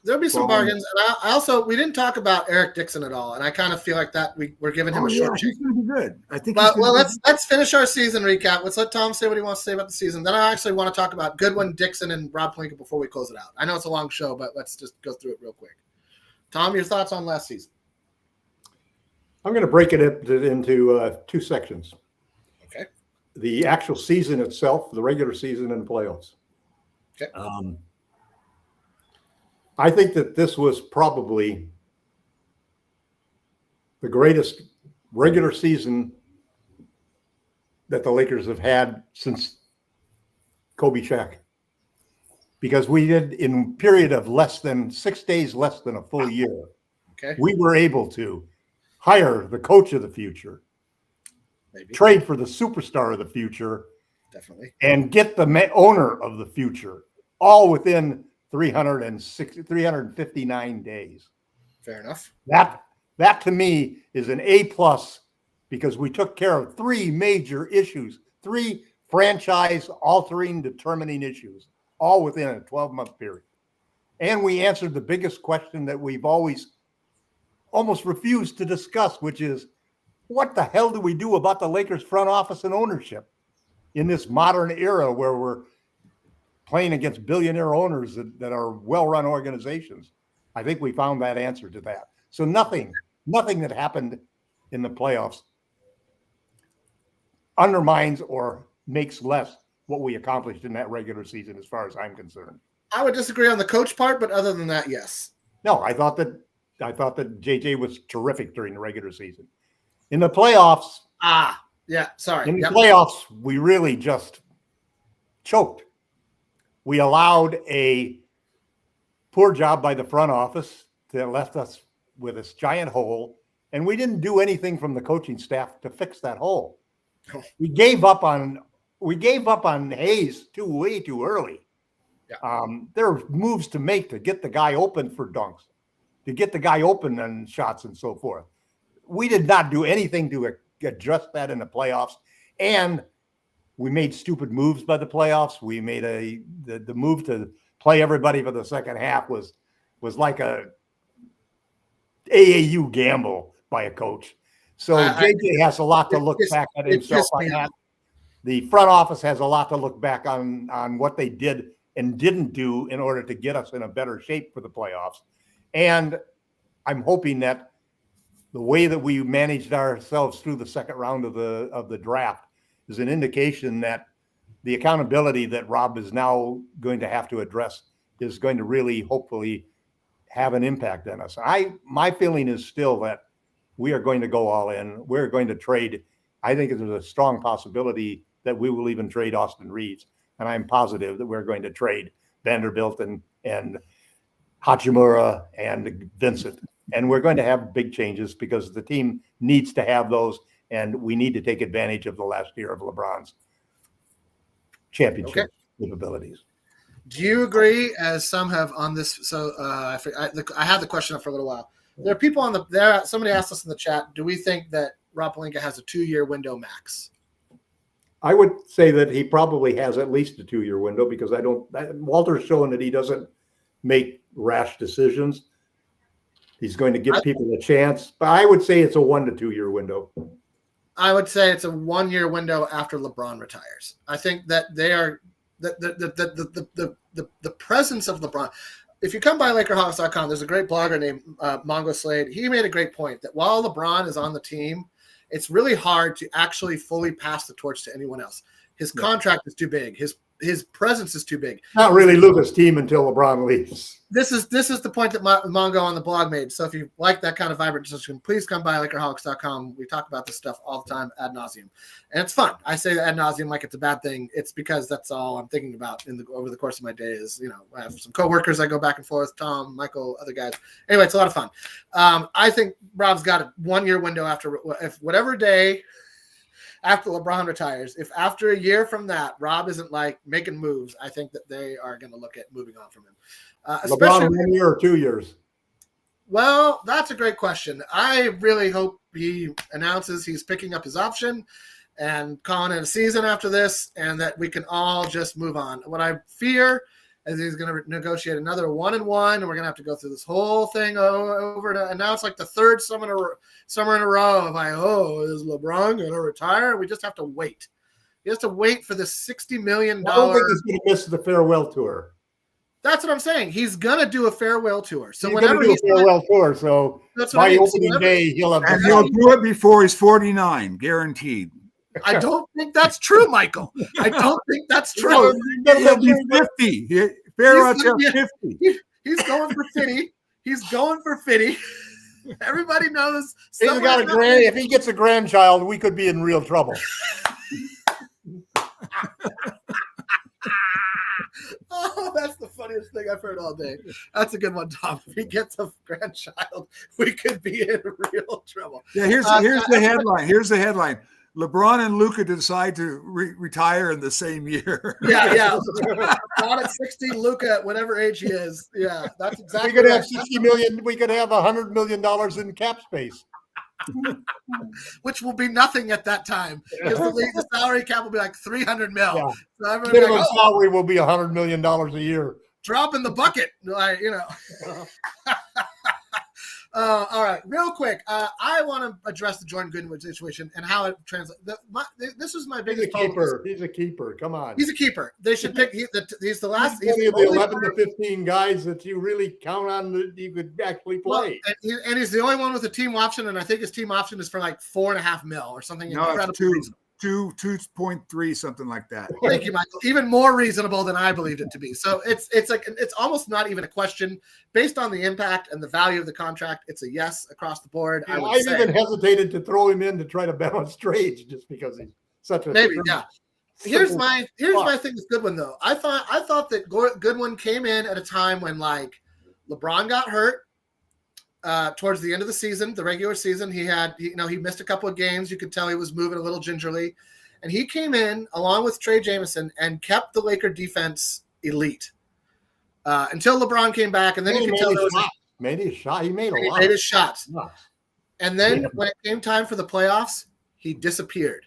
There'll be some bargains. And I also, we didn't talk about Eric Dixon at all. And I kind of feel like that we're giving him a short He's going to be good. I think. But let's finish our season recap. Let's let Tom say what he wants to say about the season. Then I actually want to talk about Goodwin, Dixon, and Rob Pelinka before we close it out. I know it's a long show, but let's just go through it real quick. Tom, your thoughts on last season? I'm going to break it into two sections. Okay. The actual season itself, the regular season and playoffs. Okay. I think that this was probably the greatest regular season that the Lakers have had since Kobe Shaq. Because we did, in a period of less than 6 days, less than a full year, we were able to hire the coach of the future, trade for the superstar of the future, definitely, and get the owner of the future, all within 359 days. Fair enough. That to me is an A+, because we took care of three major issues, three franchise-altering, determining issues, all within a 12-month period. And we answered the biggest question that we've always almost refused to discuss, which is, what the hell do we do about the Lakers front office and ownership in this modern era where we're playing against billionaire owners that are well-run organizations? I think we found that answer to that. So nothing that happened in the playoffs undermines or makes less what we accomplished in that regular season, as far as I'm concerned. I would disagree on the coach part, but other than that, yes. No, I thought that JJ was terrific during the regular season. In the playoffs, playoffs, we really just choked. We allowed a poor job by the front office that left us with this giant hole, and we didn't do anything from the coaching staff to fix that hole. We gave up on Hayes way too early. Yeah. There are moves to make to get the guy open for dunks, to get the guy open on shots and so forth. We did not do anything to address that in the playoffs, and we made stupid moves by the playoffs. We made the move to play everybody for the second half was like a AAU gamble by a coach. So JJ has a lot to look back at himself on that. The front office has a lot to look back on what they did and didn't do in order to get us in a better shape for the playoffs. And I'm hoping that the way that we managed ourselves through the second round of the draft is an indication that the accountability that Rob is now going to have to address is going to really, hopefully, have an impact on us. My feeling is still that we are going to go all in. We're going to trade. I think there's a strong possibility that we will even trade Austin Reeves. And I'm positive that we're going to trade Vanderbilt and Hachimura and Vincent. And we're going to have big changes because the team needs to have those, and we need to take advantage of the last year of LeBron's championship capabilities. Do you agree, as some have on this? So I had the question up for a little while. There are people somebody asked us in the chat, do we think that Rob Pelinka has a 2-year window max? I would say that he probably has at least a 2-year window because Walter's showing that he doesn't make rash decisions. He's going to give people a chance, but I would say it's a 1 to 2 year window. I would say it's a 1-year window after LeBron retires. I think that they are the presence of LeBron. If you come by Lakerholics.com, there's a great blogger named Mongo Slade. He made a great point that while LeBron is on the team, it's really hard to actually fully pass the torch to anyone else. His contract is too big. His presence is too big. Not really Luka's team until LeBron leaves. This is the point that Mongo on the blog made. So if you like that kind of vibrant discussion, please come by Lakerholics.com. We talk about this stuff all the time ad nauseum, and it's fun. I say ad nauseum like it's a bad thing. It's because that's all I'm thinking about over the course of my day. Is I have some coworkers I go back and forth, Tom, Michael, other guys. Anyway, it's a lot of fun. I think Rob's got a 1-year window if whatever day after LeBron retires. If after a year from that, Rob isn't like making moves, I think that they are going to look at moving on from him. LeBron 1 year or 2 years? Well, that's a great question. I really hope he announces he's picking up his option and calling it a season after this, and that we can all just move on. What I fear is he's going to negotiate another 1-1, and we're going to have to go through this whole thing over to, and now it's like the third summer in a row of is LeBron going to retire? We just have to wait. He has to wait for this $60 million. I don't think he's going to miss the farewell tour. That's what I'm saying. He's going to do a farewell tour. So he's going to do a farewell tour. So by opening day, he'll have. And he'll do it before he's 49, guaranteed. I don't think that's true, Michael. I don't think that's true. He'll be 50. Farewell till 50. He's going for Finney. He's going for Finney. Everybody knows. He's got if he gets a grandchild, we could be in real trouble. Oh, that's the funniest thing I've heard all day. That's a good one, Tom. If he gets a grandchild, we could be in real trouble. Yeah, here's the headline. Here's the headline. LeBron and Luka decide to retire in the same year. Yeah. LeBron at 60, Luka at whatever age he is. Yeah, that's exactly. We could have 60 million. We could have $100 million in cap space. Which will be nothing at that time because the salary cap will be like 300 mil. Yeah. So minimum salary will be $100 million a year. Drop in the bucket, all right, real quick. I want to address the Jordan Goodwin situation and how it translates. This was my biggest keeper. He's a keeper. Come on. He's a keeper. They should pick. He's the last. He's the 11 to 15 guys that you really count on that you could actually play. Well, and he's the only one with a team option, and I think his team option is for like $4.5 million or something. No, it's 2.3, something like that. Thank you, Michael. Even more reasonable than I believed it to be. So it's almost not even a question based on the impact and the value of the contract. It's a yes across the board. I even hesitated to throw him in to try to balance trades just because he's such a yeah. Here's my thing with Goodwin though. I thought that Goodwin came in at a time when like LeBron got hurt. Towards the end of the season, the regular season, he missed a couple of games. You could tell he was moving a little gingerly. And he came in along with Trey Jameson and kept the Laker defense elite until LeBron came back. And then you could tell made his shot. He made a lot. He made his shots. And then when it came time for the playoffs, he disappeared.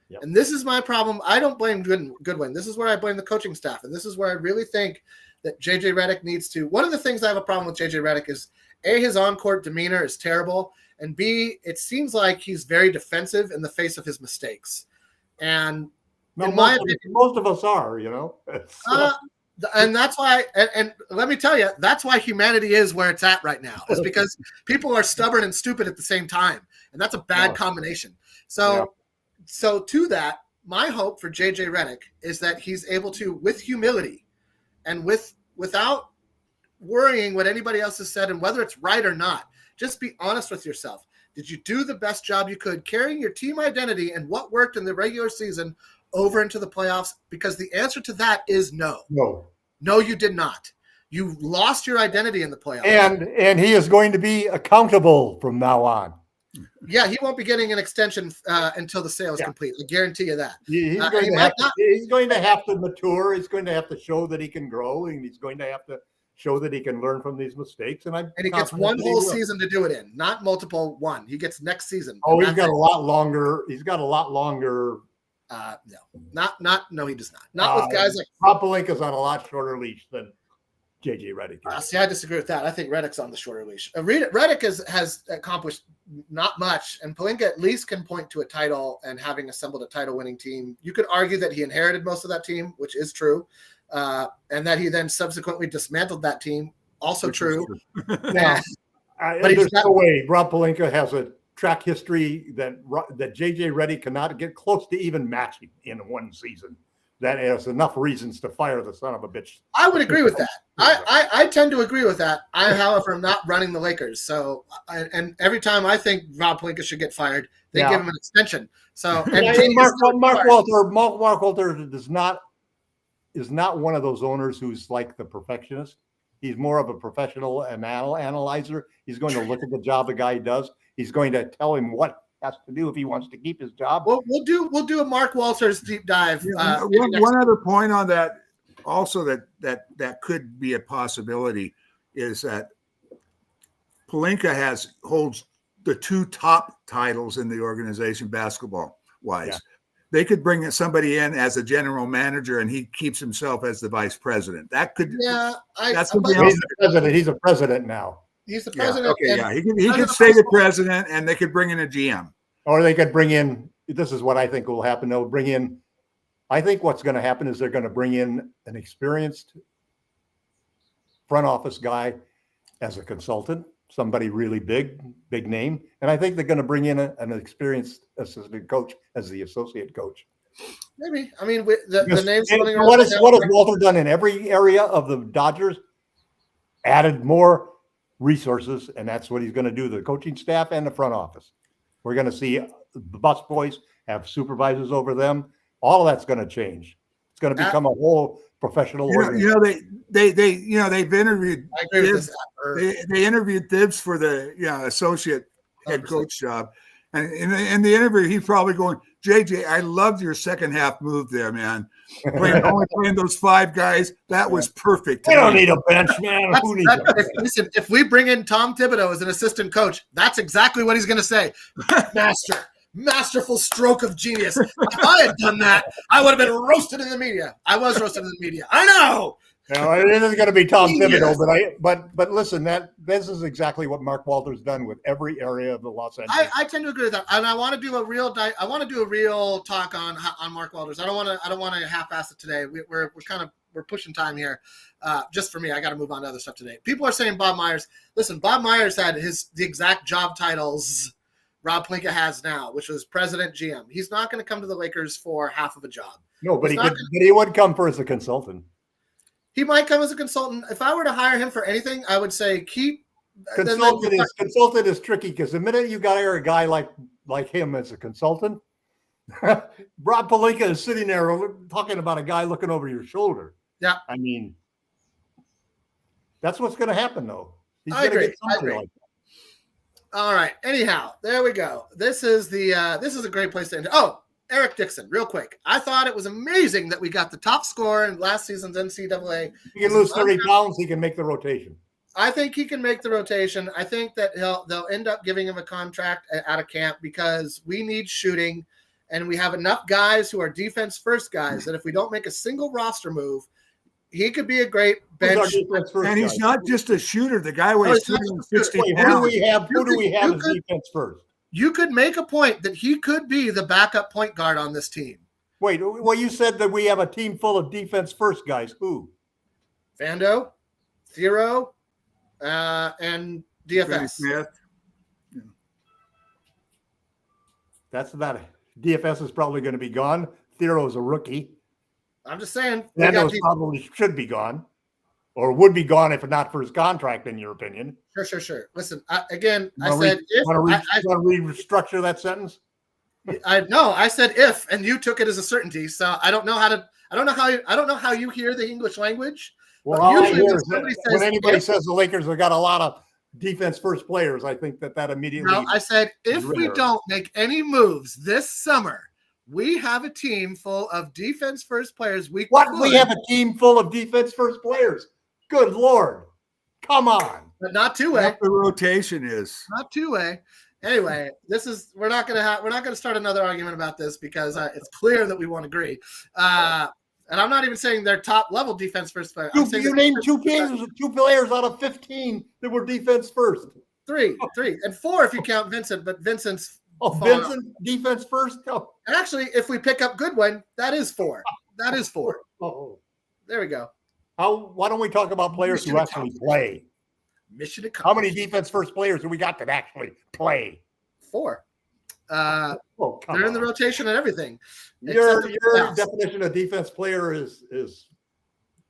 Yep. And this is my problem. I don't blame Goodwin. This is where I blame the coaching staff. And this is where I really think that JJ Redick needs to. One of the things I have a problem with JJ Redick is A, his on-court demeanor is terrible, and B, it seems like he's very defensive in the face of his mistakes. And in my opinion, most of us are, and that's why, and let me tell you, that's why humanity is where it's at right now, is because people are stubborn and stupid at the same time, and that's a bad combination. So to that, my hope for JJ Redick is that he's able to, with humility and without worrying what anybody else has said and whether it's right or not, just be honest with yourself. Did you do the best job you could carrying your team identity and what worked in the regular season over into the playoffs? Because the answer to that is no. No, you did not. You lost your identity in the playoffs. And he is going to be accountable from now on. Yeah, he won't be getting an extension until the sale is complete. I guarantee you that. He's going to have to mature. He's going to have to show that he can grow, and he's going to have to show that he can learn from these mistakes. And he gets one whole season to do it in, not multiple one. He gets next season. Oh, he's got a lot longer. He's got a lot longer. No, he does not. Not with guys like Rob Pelinka's on a lot shorter leash than JJ Redick. See, I disagree with that. I think Redick's on the shorter leash. Redick has accomplished not much, and Pelinka at least can point to a title and having assembled a title-winning team. You could argue that he inherited most of that team, which is true, and that he then subsequently dismantled that team, also true. Yeah, but there's no way Rob Pelinka has a track history that JJ Redick cannot get close to even matching in one season. That is enough reasons to fire the son of a bitch. I would agree with that. I tend to agree with that. I, however, am not running the Lakers. So, and every time I think Rob Pelinka should get fired, they give him an extension. So, and Mark Walter is not one of those owners who's like the perfectionist. He's more of a professional analyzer. He's going to look at the job the guy does. He's going to tell him what has to do if he wants to keep his job. Well, we'll do a Mark Walters deep dive. One other point on that, also that could be a possibility, is that Pelinka holds the two top titles in the organization basketball wise. Yeah. They could bring somebody in as a general manager, and he keeps himself as the vice president. That could he's the president. He's a president now. He's the president. He could stay the president, and they could bring in a GM. Or they could bring in, this is what I think will happen. They'll bring in, I think what's going to happen is they're going to bring in an experienced front office guy as a consultant, somebody really big name. And I think they're going to bring in an experienced assistant coach as the associate coach. Maybe. I mean, the name's running around. What has Walter done in every area of the Dodgers? Added more resources, and that's what he's going to do, the coaching staff and the front office. We're going to see the bus boys have supervisors over them. All of that's going to change. It's going to become a whole professional organization. They've interviewed Thibs. They interviewed Thibs for the associate head coach job. And in the interview, he's probably going, JJ, I loved your second half move there, man. Only playing those five guys, that was perfect. They don't need a bench, man. Who needs a bench? Listen, if we bring in Tom Thibodeau as an assistant coach, that's exactly what he's going to say. Masterful stroke of genius. If I had done that, I would have been roasted in the media. I was roasted in the media. I know. No, it isn't going to be Tom Thibodeau, but listen, this is exactly what Mark Walter's done with every area of the Los Angeles. I tend to agree with that, and I want to do a real talk on Mark Walters. I don't want to half-ass it today. We're pushing time here. Just for me, I got to move on to other stuff today. People are saying Bob Myers. Listen, Bob Myers had the exact job titles Rob Pelinka has now, which was president, GM. He's not going to come to the Lakers for half of a job. No, but he would come for as a consultant. He might come as a consultant. If I were to hire him for anything, I would say keep. Consultant is tricky because the minute you got a guy like him as a consultant, Rob Pelinka is sitting there talking about a guy looking over your shoulder. Yeah, I mean, that's what's going to happen, though. I agree. All right. Anyhow, there we go. This is a great place to end. Oh, Eric Dixon, real quick. I thought it was amazing that we got the top scorer in last season's NCAA. He can lose 30 pounds. He can make the rotation. I think he can make the rotation. I think that they'll end up giving him a contract out of camp because we need shooting, and we have enough guys who are defense first guys that if we don't make a single roster move, he could be a great bench. And he's not just a shooter. The guy weighs 260 pounds. Who do we have as defense first? You could make a point that he could be the backup point guard on this team. Wait, well, you said that we have a team full of defense first guys. Who? Vando, Thero, and DFS. Finney-Smith. Yeah. That's about it. DFS is probably going to be gone. Thero's a rookie. I'm just saying. Vando probably should be gone. Or would be gone if not for his contract, in your opinion. Sure. Listen, I said if. Want to restructure that sentence? I said if, and you took it as a certainty. So I don't know how you hear the English language. Well, all I hear is when anybody says the Lakers have got a lot of defense first players, I think that immediately. No, I said if we don't make any moves this summer, we have a team full of defense first players. We have a team full of defense first players. Good Lord. Come on. but not two-way. What the rotation is. Not two-way. Anyway, we're not gonna start another argument about this because it's clear that we won't agree. And I'm not even saying they're top level defense first player. You named two players out of 15 that were defense first. Three, and four if you count Vincent, but Vincent's Vincent defense first. Oh. And actually, if we pick up Goodwin, that is four. That is four. Oh. There we go. Why don't we talk about players who actually play? Mission accomplished. How many defense first players do we got that actually play? Four. They're in the rotation and everything. Your definition of defense player is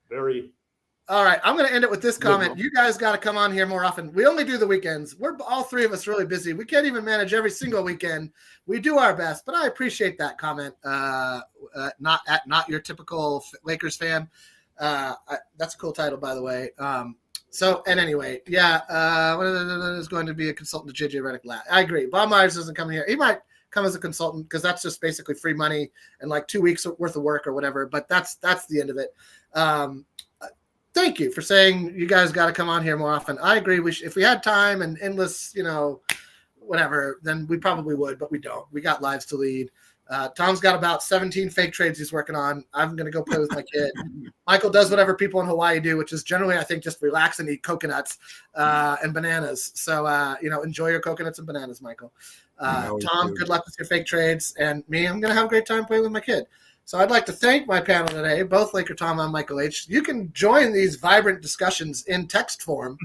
very. All right, I'm going to end it with this comment. You guys got to come on here more often. We only do the weekends. We're all three of us really busy. We can't even manage every single weekend. We do our best, but I appreciate that comment. Not your typical Lakers fan. That's a cool title, by the way. Anyway, is going to be a consultant to JJ Redick. I agree. Bob Myers isn't coming here. He might come as a consultant because that's just basically free money and like 2 weeks worth of work or whatever. But that's the end of it. Thank you for saying you guys got to come on here more often. I agree. If we had time and endless, whatever, then we probably would, but we don't. We got lives to lead. Tom's got about 17 fake trades he's working on. I'm going to go play with my kid. Michael does whatever people in Hawaii do, which is generally, I think, just relax and eat coconuts and bananas. So, enjoy your coconuts and bananas, Michael. Tom, good luck with your fake trades. And me, I'm going to have a great time playing with my kid. So I'd like to thank my panel today, both Laker Tom and Michael H. You can join these vibrant discussions in text form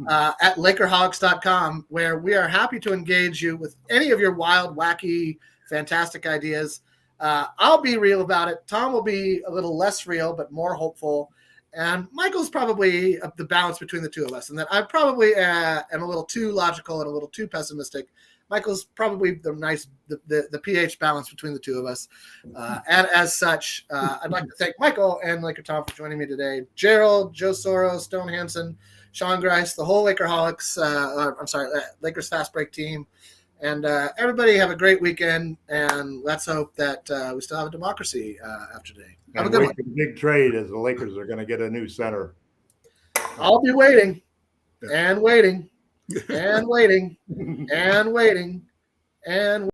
at Lakerholics.com, where we are happy to engage you with any of your wild, wacky, fantastic ideas. I'll be real about it. Tom will be a little less real, but more hopeful. And Michael's probably the balance between the two of us, and that I probably am a little too logical and a little too pessimistic. Michael's probably the pH balance between the two of us. And as such, I'd like to thank Michael and Laker Tom for joining me today. Gerald, Joe Soros, Stone Hansen, Sean Grice, the whole Lakerholics, Lakers Fast Break team. And everybody have a great weekend, and let's hope that we still have a democracy after today. Have a good one. Big trade as the Lakers are going to get a new center. I'll be waiting and waiting and waiting and waiting and waiting.